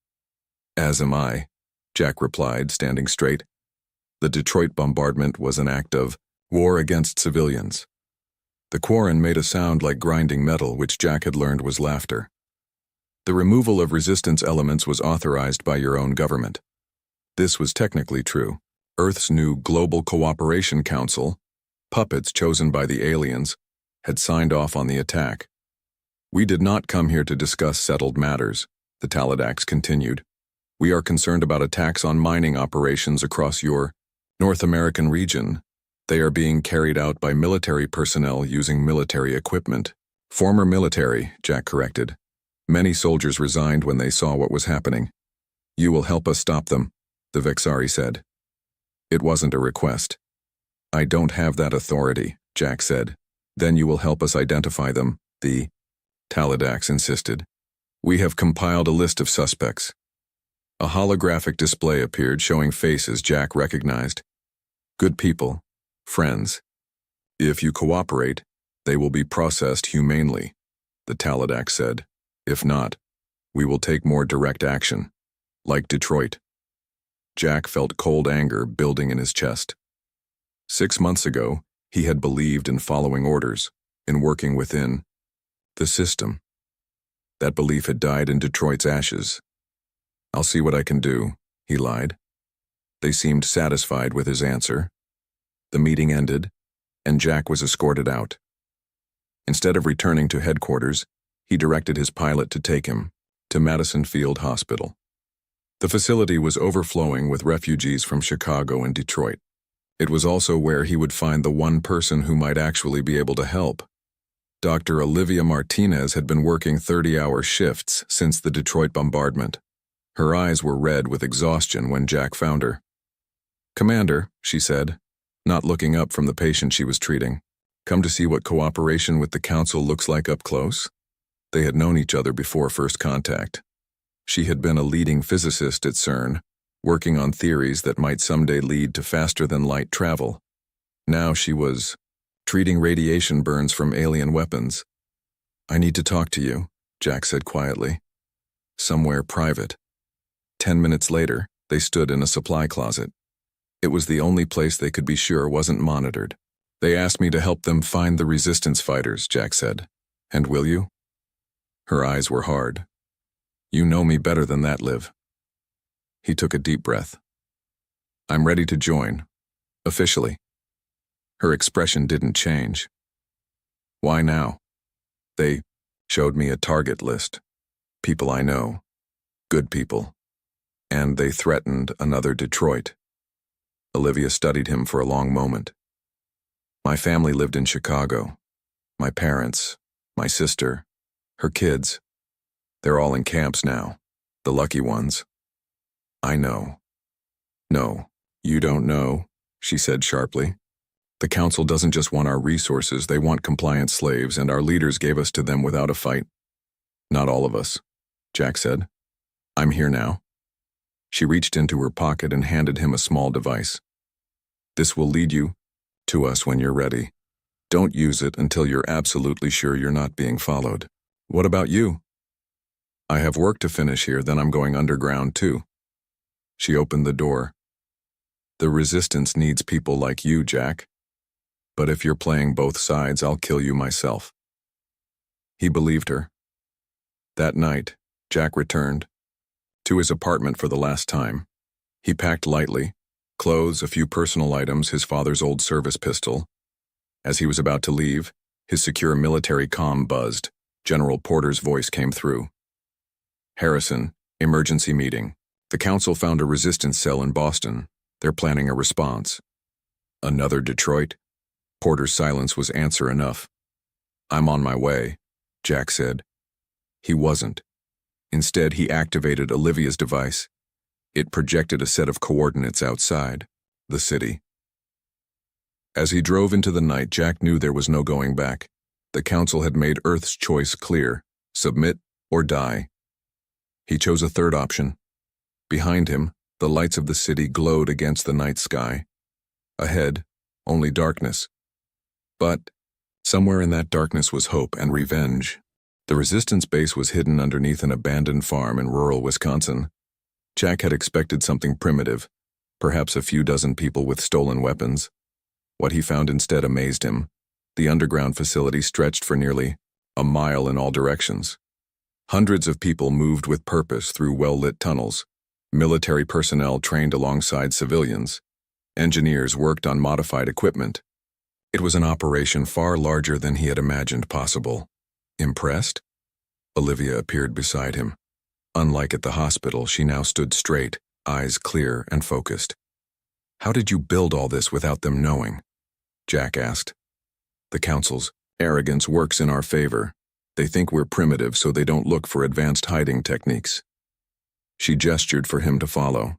"As am I," Jack replied, standing straight. The Detroit bombardment was an act of war against civilians. The Quarren made a sound like grinding metal, which Jack had learned was laughter. "The removal of resistance elements was authorized by your own government." This was technically true. Earth's new Global Cooperation Council, puppets chosen by the aliens, had signed off on the attack. "We did not come here to discuss settled matters," the Taladax continued. "We are concerned about attacks on mining operations across your North American region. They are being carried out by military personnel using military equipment." "Former military," Jack corrected. "Many soldiers resigned when they saw what was happening." "You will help us stop them," the Vexari said. It wasn't a request. "I don't have that authority," Jack said. "Then you will help us identify them," the Taladax insisted. "We have compiled a list of suspects." A holographic display appeared showing faces Jack recognized. "Good people, friends. If you cooperate, they will be processed humanely," the Taladax said. "If not, we will take more direct action, like Detroit." Jack felt cold anger building in his chest. 6 months ago, he had believed in following orders, in working within the system. That belief had died in Detroit's ashes. "I'll see what I can do," he lied. They seemed satisfied with his answer. The meeting ended, and Jack was escorted out. Instead of returning to headquarters, he directed his pilot to take him to Madison Field Hospital. The facility was overflowing with refugees from Chicago and Detroit. It was also where he would find the one person who might actually be able to help. Dr. Olivia Martinez had been working 30-hour shifts since the Detroit bombardment. Her eyes were red with exhaustion when Jack found her. "Commander," she said, not looking up from the patient she was treating. "Come to see what cooperation with the Council looks like up close?" They had known each other before first contact. She had been a leading physicist at CERN, working on theories that might someday lead to faster-than-light travel. Now she was treating radiation burns from alien weapons. "I need to talk to you," Jack said quietly. "Somewhere private." 10 minutes later, they stood in a supply closet. It was the only place they could be sure wasn't monitored. "They asked me to help them find the resistance fighters," Jack said. "And will you?" Her eyes were hard. "You know me better than that, Liv." He took a deep breath. "I'm ready to join. Officially." Her expression didn't change. "Why now?" "They showed me a target list. People I know. Good people. And they threatened another Detroit." Olivia studied him for a long moment. "My family lived in Chicago. My parents, my sister, her kids. They're all in camps now. The lucky ones." "I know." "No, you don't know," she said sharply. "The Council doesn't just want our resources, they want compliant slaves, and our leaders gave us to them without a fight." "Not all of us," Jack said. "I'm here now." She reached into her pocket and handed him a small device. This will lead you to us when you're ready. Don't use it until you're absolutely sure you're not being followed. What about you? I have work to finish here, then I'm going underground too. She opened the door. The resistance needs people like you, Jack. But if you're playing both sides, I'll kill you myself. He believed her. That night, Jack returned to his apartment for the last time. He packed lightly, clothes, a few personal items, his father's old service pistol. As he was about to leave, his secure military comm buzzed. General Porter's voice came through. Harrison, emergency meeting. The council found a resistance cell in Boston. They're planning a response. Another Detroit? Porter's silence was answer enough. I'm on my way, Jack said. He wasn't. Instead, he activated Olivia's device. It projected a set of coordinates outside the city. As he drove into the night, Jack knew there was no going back. The council had made Earth's choice clear: submit or die. He chose a third option. Behind him, the lights of the city glowed against the night sky. Ahead, only darkness. But somewhere in that darkness was hope and revenge. The resistance base was hidden underneath an abandoned farm in rural Wisconsin. Jack had expected something primitive, perhaps a few dozen people with stolen weapons. What he found instead amazed him. The underground facility stretched for nearly a mile in all directions. Hundreds of people moved with purpose through well-lit tunnels. Military personnel trained alongside civilians. Engineers worked on modified equipment. It was an operation far larger than he had imagined possible. Impressed? Olivia appeared beside him. Unlike at the hospital, she now stood straight, eyes clear and focused. How did you build all this without them knowing? Jack asked. The council's arrogance works in our favor. They think we're primitive, so they don't look for advanced hiding techniques. She gestured for him to follow.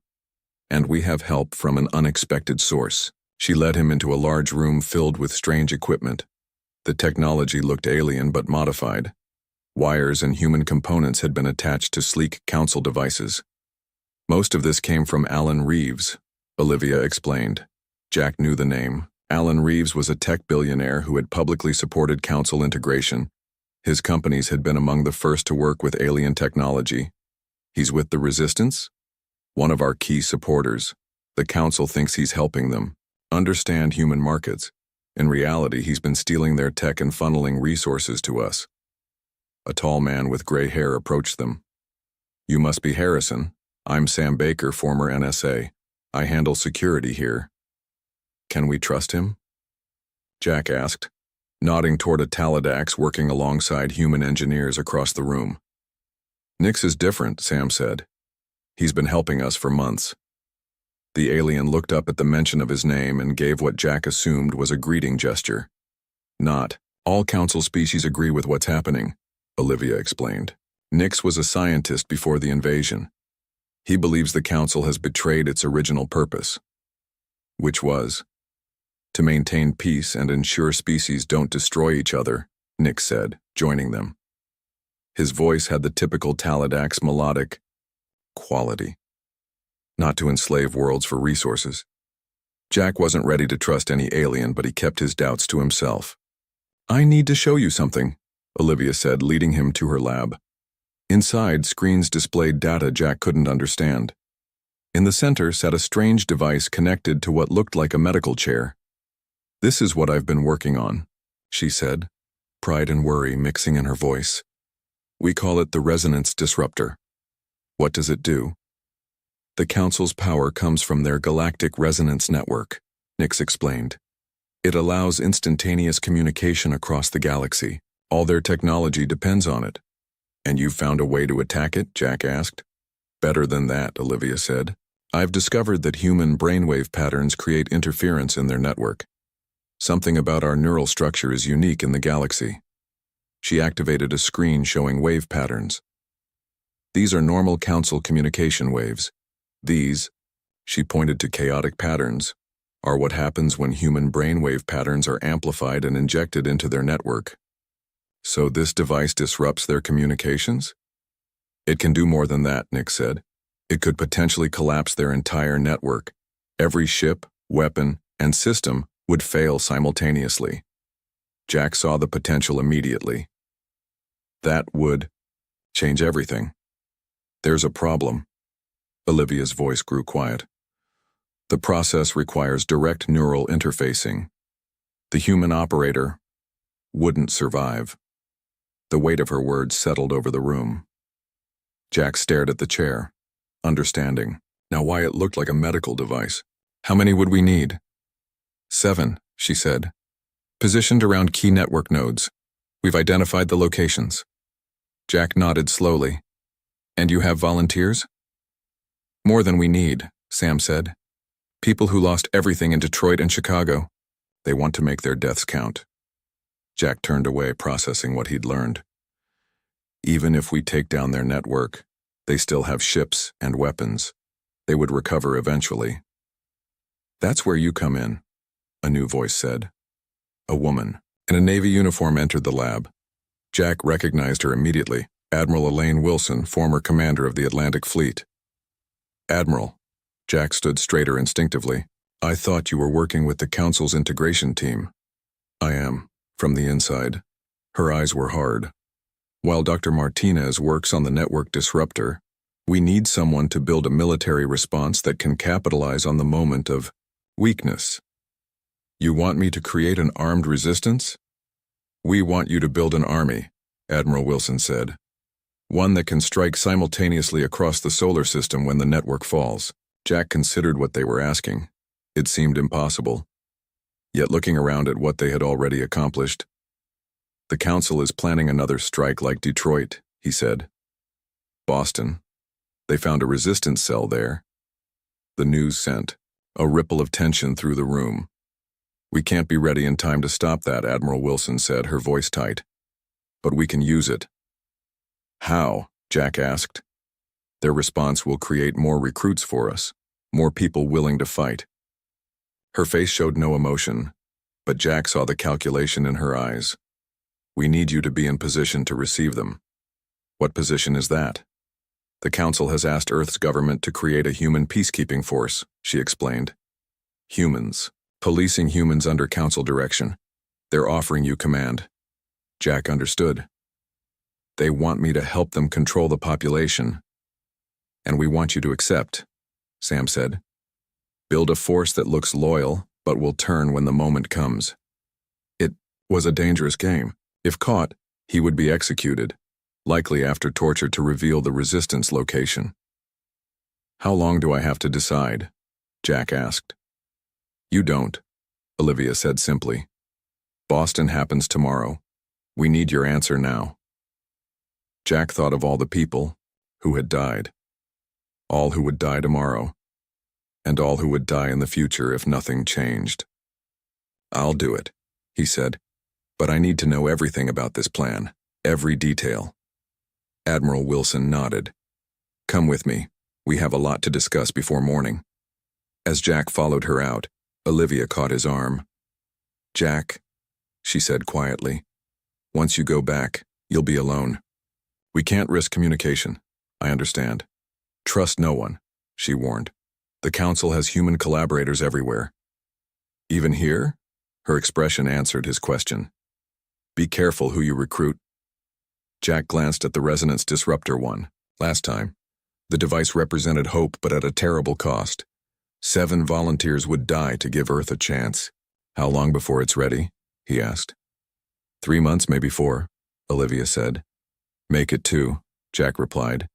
And we have help from an unexpected source. She led him into a large room filled with strange equipment. The technology looked alien but modified. Wires and human components had been attached to sleek council devices. Most of this came from Alan Reeves, Olivia explained. Jack knew the name. Alan Reeves was a tech billionaire who had publicly supported council integration. His companies had been among the first to work with alien technology. He's with the Resistance? One of our key supporters. The council thinks he's helping them understand human markets. In reality, he's been stealing their tech and funneling resources to us. A tall man with gray hair approached them. You must be Harrison. I'm Sam Baker, former NSA. I handle security here. Can we trust him? Jack asked, nodding toward a Taladax working alongside human engineers across the room. Nix is different, Sam said. He's been helping us for months. The alien looked up at the mention of his name and gave what Jack assumed was a greeting gesture. Not all council species agree with what's happening, Olivia explained. Nix was a scientist before the invasion. He believes the council has betrayed its original purpose, which was to maintain peace and ensure species don't destroy each other, Nix said, joining them. His voice had the typical Taladax melodic quality. Not to enslave worlds for resources. Jack wasn't ready to trust any alien, but he kept his doubts to himself. I need to show you something, Olivia said, leading him to her lab. Inside, screens displayed data Jack couldn't understand. In the center sat a strange device connected to what looked like a medical chair. This is what I've been working on, she said, pride and worry mixing in her voice. We call it the resonance disruptor. What does it do? The council's power comes from their galactic resonance network, Nix explained. It allows instantaneous communication across the galaxy. All their technology depends on it. And you've found a way to attack it? Jack asked. Better than that, Olivia said. I've discovered that human brainwave patterns create interference in their network. Something about our neural structure is unique in the galaxy. She activated a screen showing wave patterns. These are normal council communication waves. These, she pointed to chaotic patterns, are what happens when human brainwave patterns are amplified and injected into their network. So this device disrupts their communications? It can do more than that, Nix said. It could potentially collapse their entire network. Every ship, weapon, and system would fail simultaneously. Jack saw the potential immediately. That would change everything. There's a problem. Olivia's voice grew quiet. The process requires direct neural interfacing. The human operator wouldn't survive. The weight of her words settled over the room. Jack stared at the chair, understanding now why it looked like a medical device. How many would we need? 7, she said. Positioned around key network nodes. We've identified the locations. Jack nodded slowly. And you have volunteers? More than we need, Sam said. People who lost everything in Detroit and Chicago. They want to make their deaths count. Jack turned away, processing what he'd learned. Even if we take down their network, they still have ships and weapons. They would recover eventually. That's where you come in, a new voice said. A woman in a Navy uniform entered the lab. Jack recognized her immediately. Admiral Elaine Wilson, former commander of the Atlantic Fleet. Admiral. Jack stood straighter instinctively. I thought you were working with the Council's integration team. I am, from the inside. Her eyes were hard. While Dr. Martinez works on the network disruptor, we need someone to build a military response that can capitalize on the moment of weakness. You want me to create an armed resistance? We want you to build an army, Admiral Wilson said. One that can strike simultaneously across the solar system when the network falls. Jack considered what they were asking. It seemed impossible. Yet looking around at what they had already accomplished, the Council is planning another strike like Detroit, he said. Boston. They found a resistance cell there. The news sent a ripple of tension through the room. We can't be ready in time to stop that, Admiral Wilson said, her voice tight. But we can use it. How? Jack asked. Their response will create more recruits for us, more people willing to fight. Her face showed no emotion, but Jack saw the calculation in her eyes. We need you to be in position to receive them. What position is that? The Council has asked Earth's government to create a human peacekeeping force, she explained. Humans. Policing humans under Council direction. They're offering you command. Jack understood. They want me to help them control the population. And we want you to accept, Sam said. Build a force that looks loyal, but will turn when the moment comes. It was a dangerous game. If caught, he would be executed, likely after torture to reveal the resistance location. How long do I have to decide? Jack asked. You don't, Olivia said simply. Boston happens tomorrow. We need your answer now. Jack thought of all the people who had died. All who would die tomorrow. And all who would die in the future if nothing changed. I'll do it, he said. But I need to know everything about this plan, every detail. Admiral Wilson nodded. Come with me. We have a lot to discuss before morning. As Jack followed her out, Olivia caught his arm. Jack, she said quietly, once you go back, you'll be alone. We can't risk communication. I understand. Trust no one, she warned. The Council has human collaborators everywhere. Even here? Her expression answered his question. Be careful who you recruit. Jack glanced at the resonance disruptor one. Last time, the device represented hope, but at a terrible cost. 7 volunteers would die to give Earth a chance. How long before it's ready? He asked. 3 months, maybe 4, Olivia said. Make it 2, Jack replied.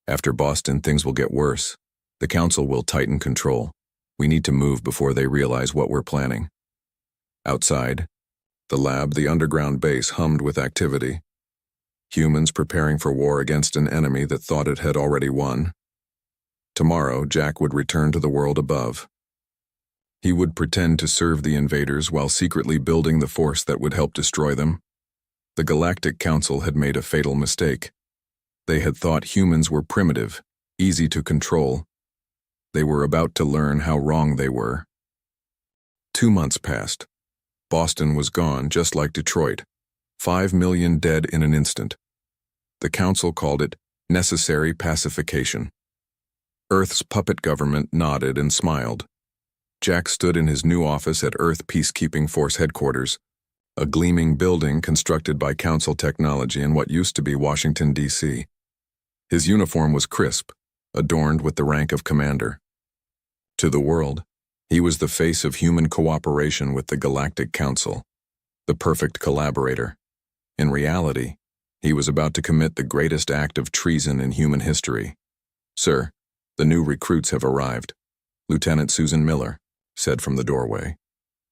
After Boston, things will get worse. The Council will tighten control. We need to move before they realize what we're planning. Outside, the lab, the underground base, hummed with activity. Humans preparing for war against an enemy that thought it had already won. Tomorrow, Jack would return to the world above. He would pretend to serve the invaders while secretly building the force that would help destroy them. The Galactic Council had made a fatal mistake. They had thought humans were primitive, easy to control. They were about to learn how wrong they were. 2 months passed. Boston was gone, just like Detroit. 5 million dead in an instant. The Council called it necessary pacification. Earth's puppet government nodded and smiled. Jack stood in his new office at Earth Peacekeeping Force headquarters, a gleaming building constructed by Council technology in what used to be Washington, D.C. His uniform was crisp, adorned with the rank of commander. To the world, he was the face of human cooperation with the Galactic Council, the perfect collaborator. In reality, he was about to commit the greatest act of treason in human history. "Sir, the new recruits have arrived," Lieutenant Susan Miller said from the doorway.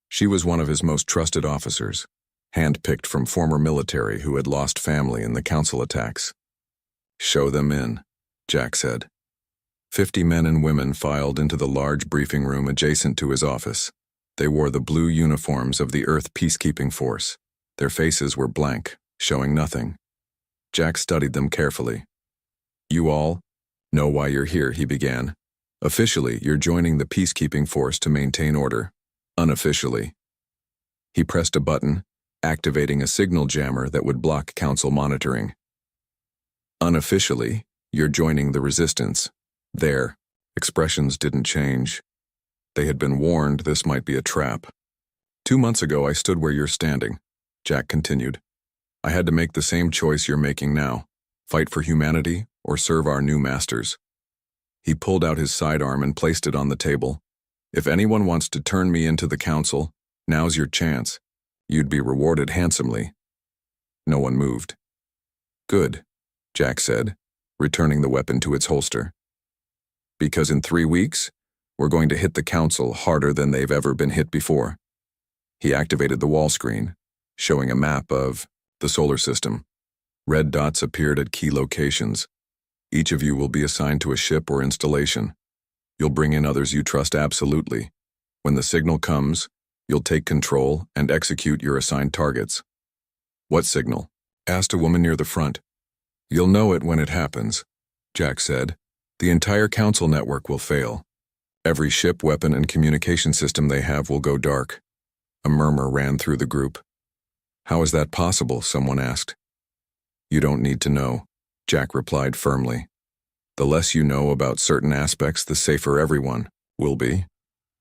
She was one of his most trusted officers, handpicked from former military who had lost family in the Council attacks. "Show them in," Jack said. 50 men and women filed into the large briefing room adjacent to his office. They wore the blue uniforms of the Earth Peacekeeping Force. Their faces were blank, showing nothing. Jack studied them carefully. "You all know why you're here," he began. "Officially, you're joining the Peacekeeping Force to maintain order. Unofficially." He pressed a button, activating a signal jammer that would block Council monitoring. "Unofficially, you're joining the Resistance." Their expressions didn't change. They had been warned this might be a trap. 2 months ago, I stood where you're standing," Jack continued. "I had to make the same choice you're making now: fight for humanity or serve our new masters." He pulled out his sidearm and placed it on the table. "If anyone wants to turn me into the Council, now's your chance. You'd be rewarded handsomely." No one moved. "Good," Jack said, returning the weapon to its holster. "Because in 3 weeks, we're going to hit the Council harder than they've ever been hit before." He activated the wall screen, showing a map of the solar system. Red dots appeared at key locations. Each of you will be assigned to a ship or installation. You'll bring in others you trust absolutely. When the signal comes, you'll take control and execute your assigned targets. "What signal?" asked a woman near the front. "You'll know it when it happens," Jack said. "The entire Council network will fail. Every ship, weapon, and communication system they have will go dark." A murmur ran through the group. "How is that possible?" someone asked. "You don't need to know," Jack replied firmly. "The less you know about certain aspects, the safer everyone will be."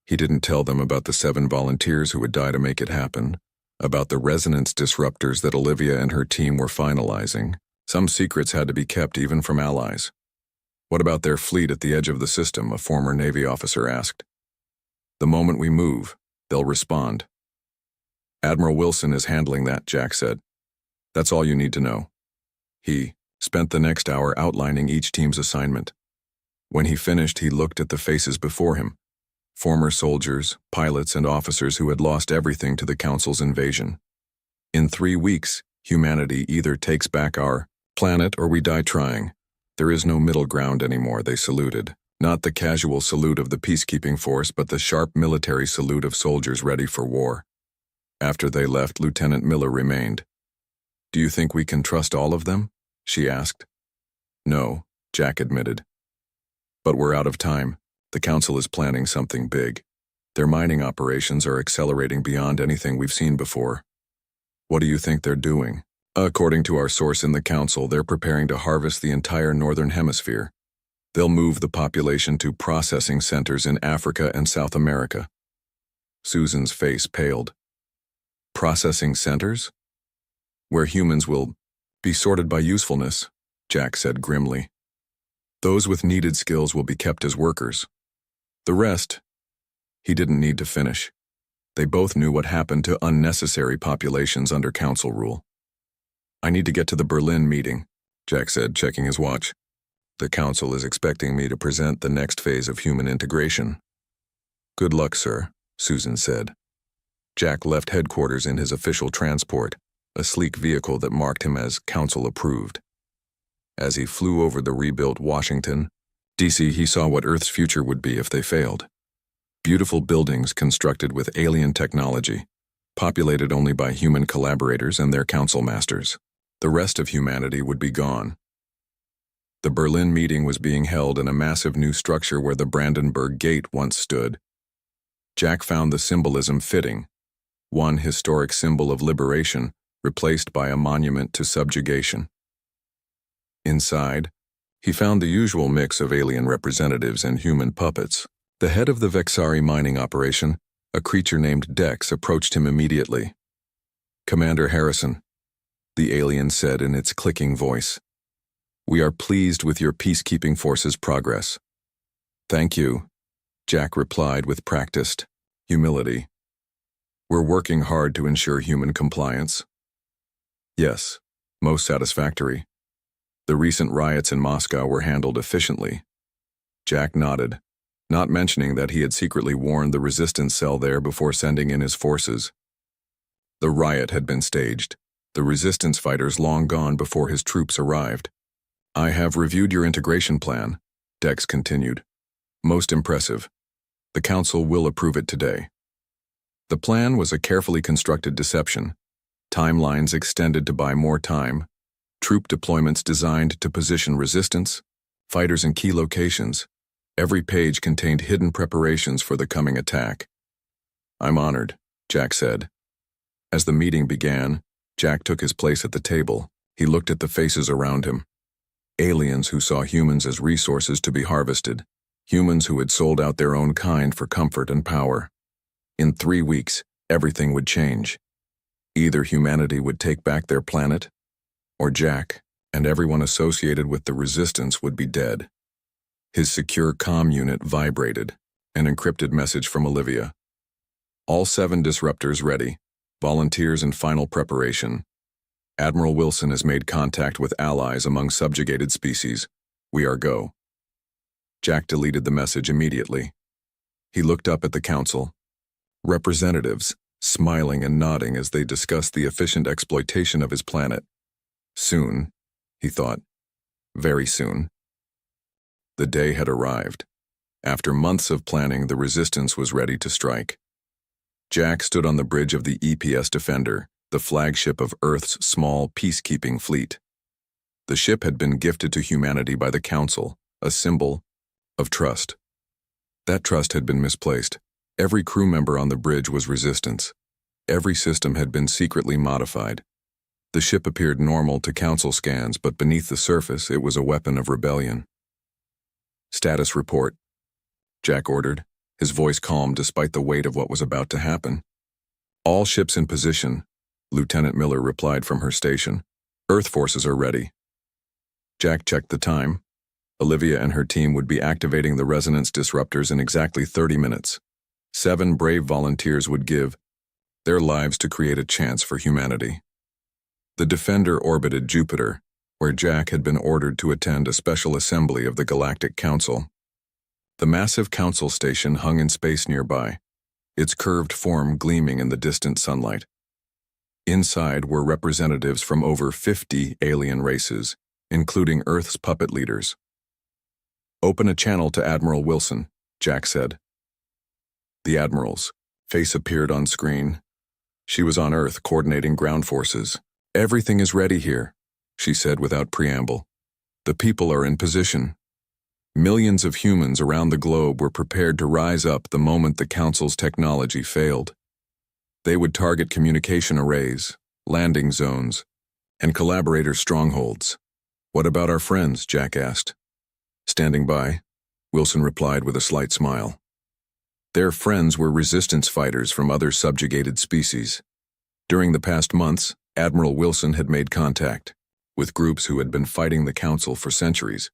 He didn't tell them about the 7 volunteers who would die to make it happen, about the resonance disruptors that Olivia and her team were finalizing. Some secrets had to be kept even from allies. "What about their fleet at the edge of the system?" a former Navy officer asked. "The moment we move, they'll respond." "Admiral Wilson is handling that," Jack said. "That's all you need to know." He spent the next hour outlining each team's assignment. When he finished, he looked at the faces before him. Former soldiers, pilots, and officers who had lost everything to the Council's invasion. "In 3 weeks, humanity either takes back our planet or we die trying. There is no middle ground anymore," they saluted. Not the casual salute of the peacekeeping force, but the sharp military salute of soldiers ready for war. After they left, Lieutenant Miller remained. "Do you think we can trust all of them?" she asked. "No," Jack admitted. "But we're out of time. The Council is planning something big. Their mining operations are accelerating beyond anything we've seen before." "What do you think they're doing?" "According to our source in the Council, they're preparing to harvest the entire Northern Hemisphere. They'll move the population to processing centers in Africa and South America." Susan's face paled. "Processing centers? Where humans will be sorted by usefulness," Jack said grimly. "Those with needed skills will be kept as workers. The rest..." He didn't need to finish. They both knew what happened to unnecessary populations under Council rule. "I need to get to the Berlin meeting," Jack said, checking his watch. "The Council is expecting me to present the next phase of human integration." "Good luck, sir," Susan said. Jack left headquarters in his official transport, a sleek vehicle that marked him as Council approved. As he flew over the rebuilt Washington, D.C., he saw what Earth's future would be if they failed. Beautiful buildings constructed with alien technology, populated only by human collaborators and their Council masters. The rest of humanity would be gone. The Berlin meeting was being held in a massive new structure where the Brandenburg Gate once stood. Jack found the symbolism fitting, one historic symbol of liberation replaced by a monument to subjugation. Inside, He found the usual mix of alien representatives and human puppets. The head of the Vexari mining operation, a creature named Dex, approached him immediately. "Commander Harrison," the alien said in its clicking voice, "we are pleased with your peacekeeping force's progress." "Thank you," Jack replied with practiced humility. "We're working hard to ensure human compliance." "Yes, most satisfactory. The recent riots in Moscow were handled efficiently." Jack nodded, not mentioning that he had secretly warned the resistance cell there before sending in his forces. The riot had been staged, the resistance fighters long gone before his troops arrived. "I have reviewed your integration plan," Dex continued. "Most impressive. The Council will approve it today." The plan was a carefully constructed deception. Timelines extended to buy more time, troop deployments designed to position resistance, fighters in key locations. Every page contained hidden preparations for the coming attack. "I'm honored," Jack said. As the meeting began, Jack took his place at the table. He looked at the faces around him. Aliens who saw humans as resources to be harvested. Humans who had sold out their own kind for comfort and power. In 3 weeks, everything would change. Either humanity would take back their planet, or Jack and everyone associated with the resistance would be dead. His secure comm unit vibrated, an encrypted message from Olivia. "All 7 disruptors ready. Volunteers in final preparation. Admiral Wilson has made contact with allies among subjugated species. We are go." Jack deleted the message immediately. He looked up at the Council. Representatives, smiling and nodding as they discussed the efficient exploitation of his planet. Soon, he thought. Very soon. The day had arrived. After months of planning, the resistance was ready to strike. Jack stood on the bridge of the EPS Defender, the flagship of Earth's small peacekeeping fleet. The ship had been gifted to humanity by the Council, a symbol of trust. That trust had been misplaced. Every crew member on the bridge was resistance. Every system had been secretly modified. The ship appeared normal to Council scans, but beneath the surface, it was a weapon of rebellion. "Status report," Jack ordered, his voice calm despite the weight of what was about to happen. "All ships in position," Lieutenant Miller replied from her station. "Earth forces are ready." Jack checked the time. Olivia and her team would be activating the resonance disruptors in exactly 30 minutes. 7 brave volunteers would give their lives to create a chance for humanity. The Defender orbited Jupiter, where Jack had been ordered to attend a special assembly of the Galactic Council. The massive Council station hung in space nearby, its curved form gleaming in the distant sunlight. Inside were representatives from over 50 alien races, including Earth's puppet leaders. "Open a channel to Admiral Wilson," Jack said. The Admiral's face appeared on screen. She was on Earth coordinating ground forces. "Everything is ready here," she said without preamble. "The people are in position." Millions of humans around the globe were prepared to rise up the moment the Council's technology failed. They would target communication arrays, landing zones, and collaborator strongholds. "What about our friends?" Jack asked. "Standing by," Wilson replied with a slight smile. Their friends were resistance fighters from other subjugated species. During the past months, Admiral Wilson had made contact with groups who had been fighting the Council for centuries.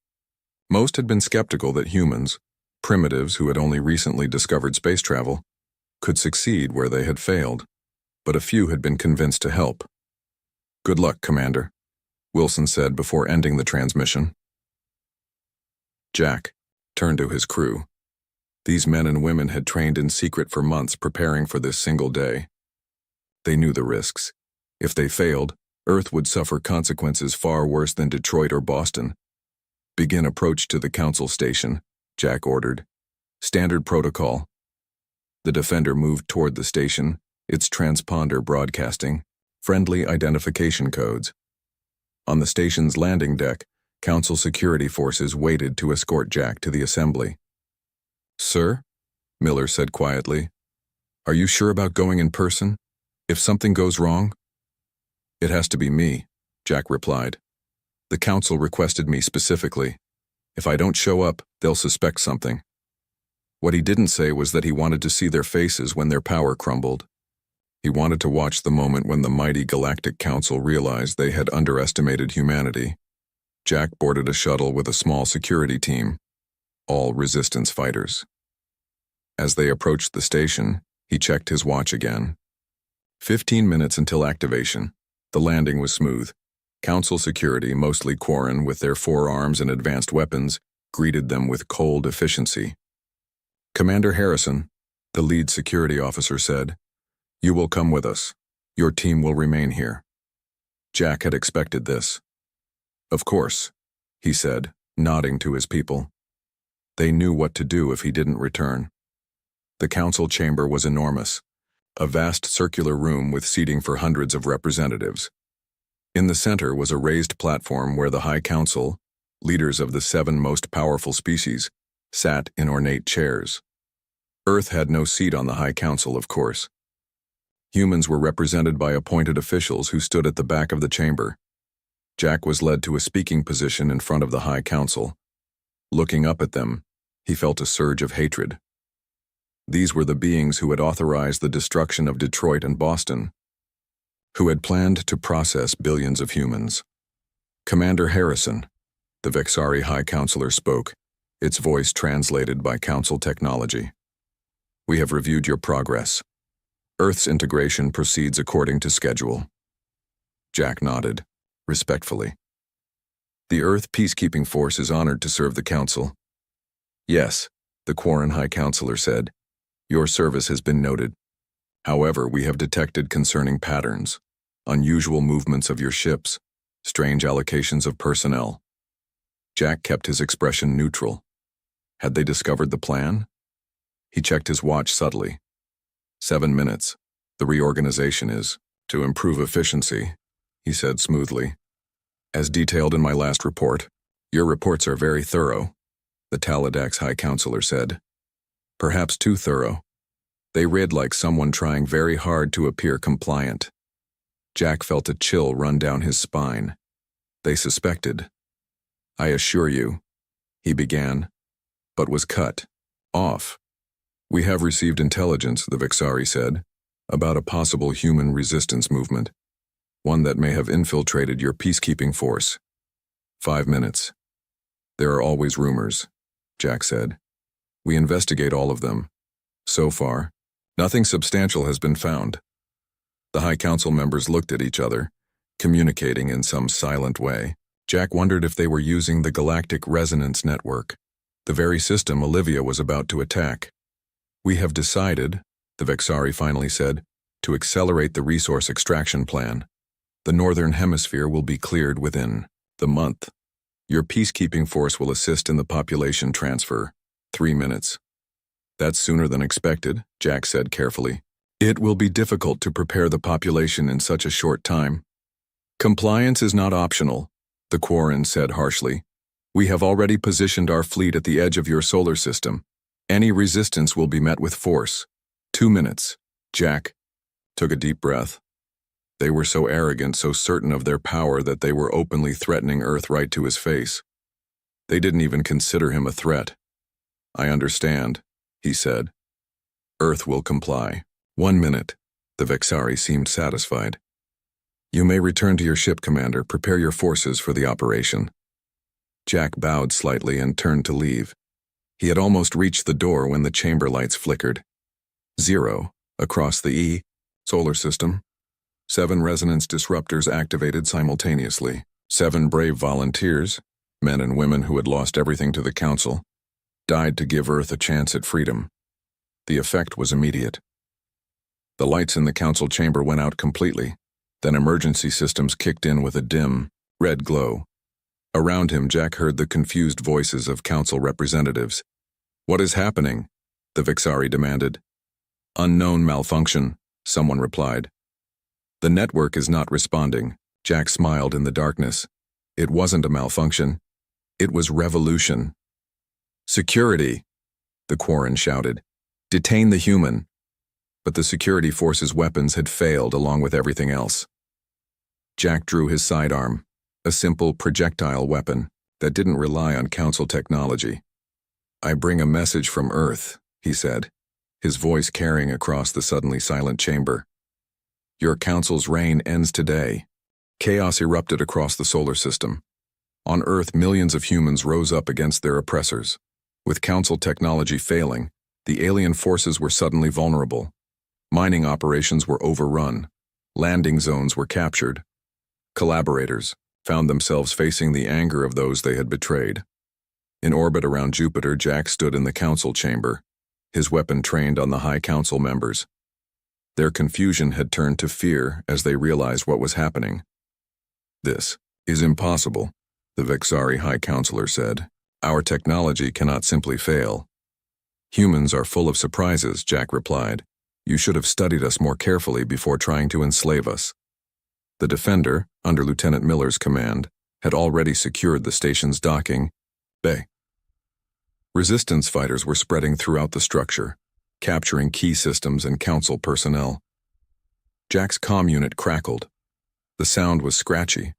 Most had been skeptical that humans, primitives who had only recently discovered space travel, could succeed where they had failed, but a few had been convinced to help. "Good luck, Commander," Wilson said before ending the transmission. Jack turned to his crew. These men and women had trained in secret for months preparing for this single day. They knew the risks. If they failed, Earth would suffer consequences far worse than Detroit or Boston. "Begin approach to the Council station," Jack ordered. "Standard protocol." The Defender moved toward the station, its transponder broadcasting friendly identification codes. On the station's landing deck, Council security forces waited to escort Jack to the assembly. "Sir," Miller said quietly, "are you sure about going in person? If something goes wrong?" "It has to be me," Jack replied. "The Council requested me specifically. If I don't show up, they'll suspect something. What he didn't say was that he wanted to see their faces when their power crumbled. He wanted to watch the moment when the mighty Galactic Council realized they had underestimated humanity. Jack boarded a shuttle with a small security team, all resistance fighters. As they approached the station, he checked his watch again. 15 minutes until activation. The landing was smooth. Council security, mostly Quarren with their forearms and advanced weapons, greeted them with cold efficiency. "Commander Harrison," the lead security officer said, "you will come with us. Your team will remain here." Jack had expected this. "Of course," he said, nodding to his people. They knew what to do if he didn't return. The council chamber was enormous, a vast circular room with seating for hundreds of representatives. In the center was a raised platform where the High Council, leaders of the 7 most powerful species, sat in ornate chairs. Earth had no seat on the High Council, of course. Humans were represented by appointed officials who stood at the back of the chamber. Jack was led to a speaking position in front of the High Council. Looking up at them, he felt a surge of hatred. These were the beings who had authorized the destruction of Detroit and Boston, who had planned to process billions of humans. "Commander Harrison," the Vexari High Counselor spoke, its voice translated by Council technology. "We have reviewed your progress. Earth's integration proceeds according to schedule." Jack nodded, respectfully. "The Earth Peacekeeping Force is honored to serve the Council." "Yes," the Quarren High Counselor said. "Your service has been noted. However, we have detected concerning patterns, unusual movements of your ships, strange allocations of personnel." Jack kept his expression neutral. Had they discovered the plan? He checked his watch subtly. 7 minutes. The reorganization is to improve efficiency, he said smoothly. "As detailed in my last report, your reports are very thorough," the Taladax High Counselor said. "Perhaps too thorough. They read like someone trying very hard to appear compliant." Jack felt a chill run down his spine. They suspected. "I assure you," he began, but was cut off. "We have received intelligence," the Vexari said, "about a possible human resistance movement, one that may have infiltrated your peacekeeping force." 5 minutes. "There are always rumors," Jack said. "We investigate all of them. So far, nothing substantial has been found." The High Council members looked at each other, communicating in some silent way. Jack wondered if they were using the Galactic Resonance Network, the very system Olivia was about to attack. "We have decided," the Vexari finally said, "to accelerate the resource extraction plan. The Northern Hemisphere will be cleared within the month. Your peacekeeping force will assist in the population transfer. 3 minutes. "That's sooner than expected," Jack said carefully. "It will be difficult to prepare the population in such a short time." "Compliance is not optional," the Quarren said harshly. "We have already positioned our fleet at the edge of your solar system. Any resistance will be met with force. 2 minutes. Jack took a deep breath. They were so arrogant, so certain of their power that they were openly threatening Earth right to his face. They didn't even consider him a threat. "I understand," he said. "Earth will comply." 1 minute. The Vexari seemed satisfied. "You may return to your ship, Commander. Prepare your forces for the operation." Jack bowed slightly and turned to leave. He had almost reached the door when the chamber lights flickered. 0, across the solar system. 7 resonance disruptors activated simultaneously. 7 brave volunteers, men and women who had lost everything to the Council, died to give Earth a chance at freedom. The effect was immediate. The lights in the Council chamber went out completely. Then emergency systems kicked in with a dim, red glow. Around him, Jack heard the confused voices of Council representatives. "What is happening?" the Vexari demanded. "Unknown malfunction," someone replied. "The network is not responding." Jack smiled in the darkness. It wasn't a malfunction. It was revolution. "Security!" the Quarren shouted. "Detain the human." But the security force's weapons had failed along with everything else. Jack drew his sidearm, a simple projectile weapon. that didn't rely on Council technology. "I bring a message from Earth," he said, his voice carrying across the suddenly silent chamber. "Your Council's reign ends today." Chaos erupted across the solar system. On Earth, millions of humans rose up against their oppressors. With Council technology failing, the alien forces were suddenly vulnerable. Mining operations were overrun. Landing zones were captured. Collaborators found themselves facing the anger of those they had betrayed. In orbit around Jupiter, Jack stood in the Council chamber, his weapon trained on the High Council members. Their confusion had turned to fear as they realized what was happening. "This is impossible," the Vexari High Councilor said. "Our technology cannot simply fail." "Humans are full of surprises," Jack replied. "You should have studied us more carefully before trying to enslave us." The Defender, under Lieutenant Miller's command, had already secured the station's docking bay. Resistance fighters were spreading throughout the structure, capturing key systems and Council personnel. Jack's comm unit crackled. The sound was scratchy,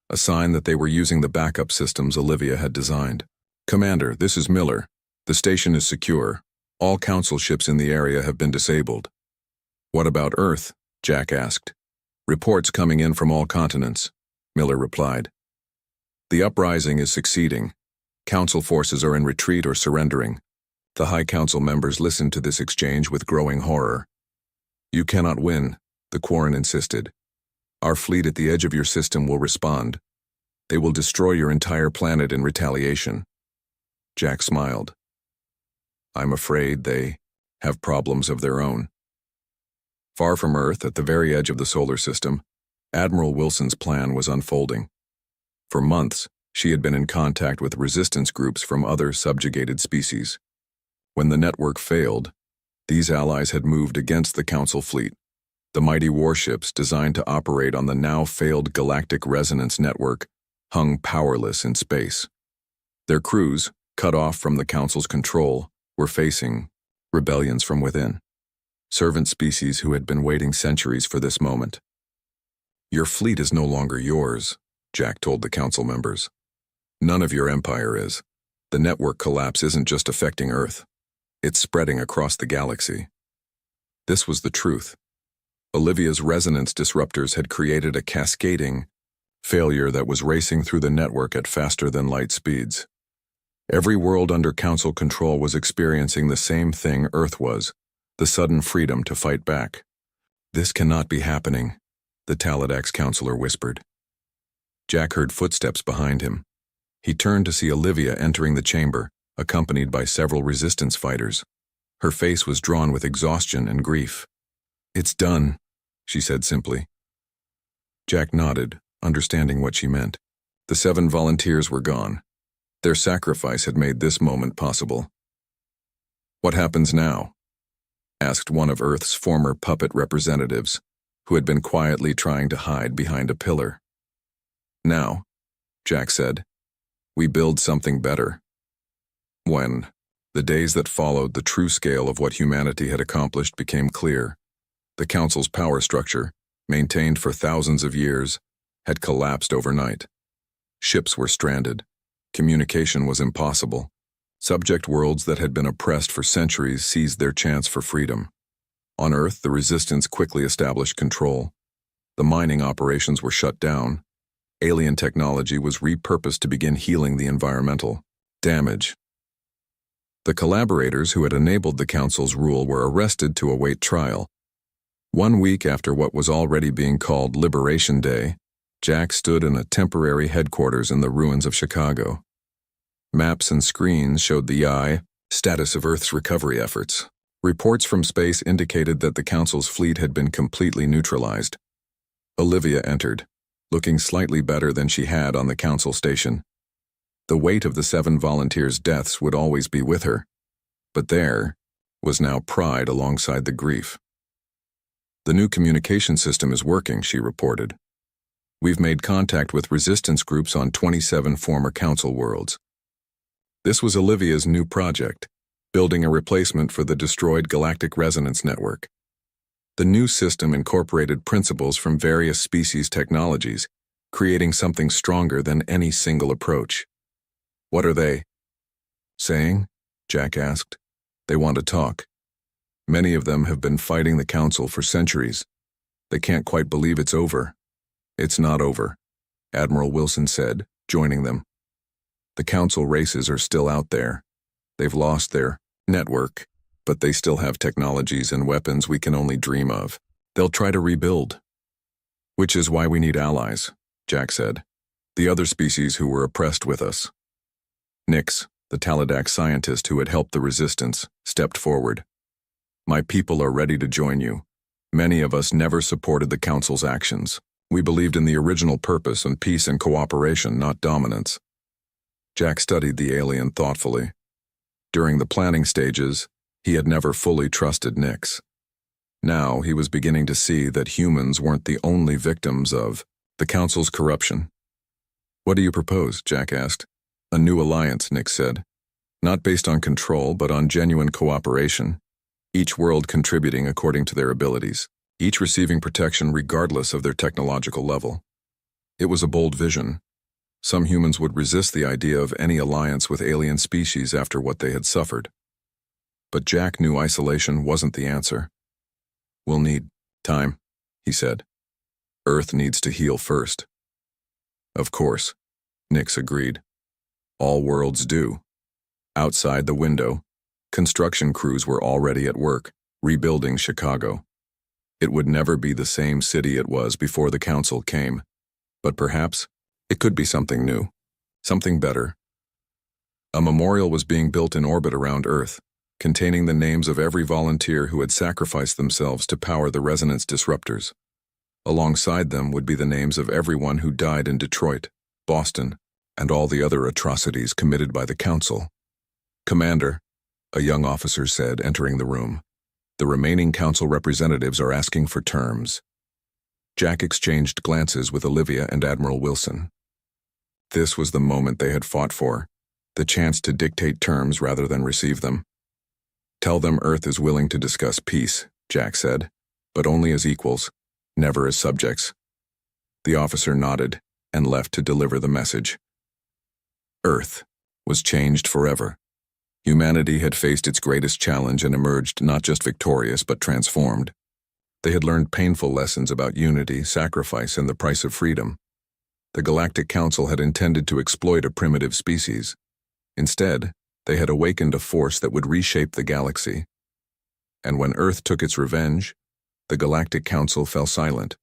a sign that they were using the backup systems Olivia had designed. "Commander, this is Miller. The station is secure. All Council ships in the area have been disabled." "What about Earth?" Jack asked. "Reports coming in from all continents," Miller replied. "The uprising is succeeding. Council forces are in retreat or surrendering." The High Council members listened to this exchange with growing horror. "You cannot win," the Quarren insisted. "Our fleet at the edge of your system will respond. They will destroy your entire planet in retaliation." Jack smiled. "I'm afraid they have problems of their own." Far from Earth, at the very edge of the solar system, Admiral Wilson's plan was unfolding. For months, she had been in contact with resistance groups from other subjugated species. When the network failed, these allies had moved against the Council fleet, the mighty warships designed to operate on the now-failed Galactic Resonance Network hung powerless in space. Their crews, cut off from the Council's control, were facing rebellions from within. Servant species who had been waiting centuries for this moment. "Your fleet is no longer yours," Jack told the Council members. "None of your empire is. The network collapse isn't just affecting Earth. It's spreading across the galaxy." This was the truth. Olivia's resonance disruptors had created a cascading failure that was racing through the network at faster-than-light speeds. Every world under Council control was experiencing the same thing Earth was, the sudden freedom to fight back. "This cannot be happening," the Taladax counselor whispered. Jack heard footsteps behind him. He turned to see Olivia entering the chamber, accompanied by several resistance fighters. Her face was drawn with exhaustion and grief. "It's done," she said simply. Jack nodded, understanding what she meant. The 7 volunteers were gone. Their sacrifice had made this moment possible. "What happens now?" asked one of Earth's former puppet representatives, who had been quietly trying to hide behind a pillar. "Now," Jack said, "we build something better." When the days that followed, the true scale of what humanity had accomplished became clear. The Council's power structure, maintained for thousands of years, had collapsed overnight. Ships were stranded. Communication was impossible. Subject worlds that had been oppressed for centuries seized their chance for freedom. On Earth, the resistance quickly established control. The mining operations were shut down. Alien technology was repurposed to begin healing the environmental damage. The collaborators who had enabled the Council's rule were arrested to await trial. 1 week after what was already being called Liberation Day, Jack stood in a temporary headquarters in the ruins of Chicago. Maps and screens showed the status of Earth's recovery efforts. Reports from space indicated that the Council's fleet had been completely neutralized. Olivia entered, looking slightly better than she had on the Council station. The weight of the 7 volunteers' deaths would always be with her, but there was now pride alongside the grief. "The new communication system is working," she reported. "We've made contact with resistance groups on 27 former Council worlds." This was Olivia's new project, building a replacement for the destroyed Galactic Resonance Network. The new system incorporated principles from various species' technologies, creating something stronger than any single approach. What are they saying? Jack asked. They want to talk. Many of them have been fighting the council for centuries. They can't quite believe it's over. It's not over, Admiral Wilson said, joining them. The council races are still out there. They've lost their network, but they still have technologies and weapons we can only dream of. They'll try to rebuild. Which is why we need allies, Jack said. The other species who were oppressed with us. Nix, the Taladak scientist who had helped the resistance, stepped forward. My people are ready to join you. Many of us never supported the council's actions. We believed in the original purpose and peace and cooperation, not dominance. Jack studied the alien thoughtfully. During the planning stages, he had never fully trusted Nix. Now he was beginning to see that humans weren't the only victims of the council's corruption. What do you propose? Jack asked. A new alliance, Nix said. Not based on control, but on genuine cooperation. Each world contributing according to their abilities, each receiving protection regardless of their technological level. It was a bold vision. Some humans would resist the idea of any alliance with alien species after what they had suffered. But Jack knew isolation wasn't the answer. We'll need time, he said. Earth needs to heal first. Of course, Nix agreed. All worlds do. Outside the window, construction crews were already at work, rebuilding Chicago. It would never be the same city it was before the council came, but perhaps it could be something new, something better. A memorial was being built in orbit around Earth, containing the names of every volunteer who had sacrificed themselves to power the resonance disruptors. Alongside them would be the names of everyone who died in Detroit, Boston, and all the other atrocities committed by the council. Commander, a young officer said, entering the room, the remaining council representatives are asking for terms. Jack exchanged glances with Olivia and Admiral Wilson. This was the moment they had fought for, the chance to dictate terms rather than receive them. Tell them Earth is willing to discuss peace, Jack said, but only as equals, never as subjects. The officer nodded and left to deliver the message. Earth was changed forever. Humanity had faced its greatest challenge and emerged not just victorious but transformed. They had learned painful lessons about unity, sacrifice, and the price of freedom. The Galactic Council had intended to exploit a primitive species. Instead, they had awakened a force that would reshape the galaxy. And when Earth took its revenge, the Galactic Council fell silent.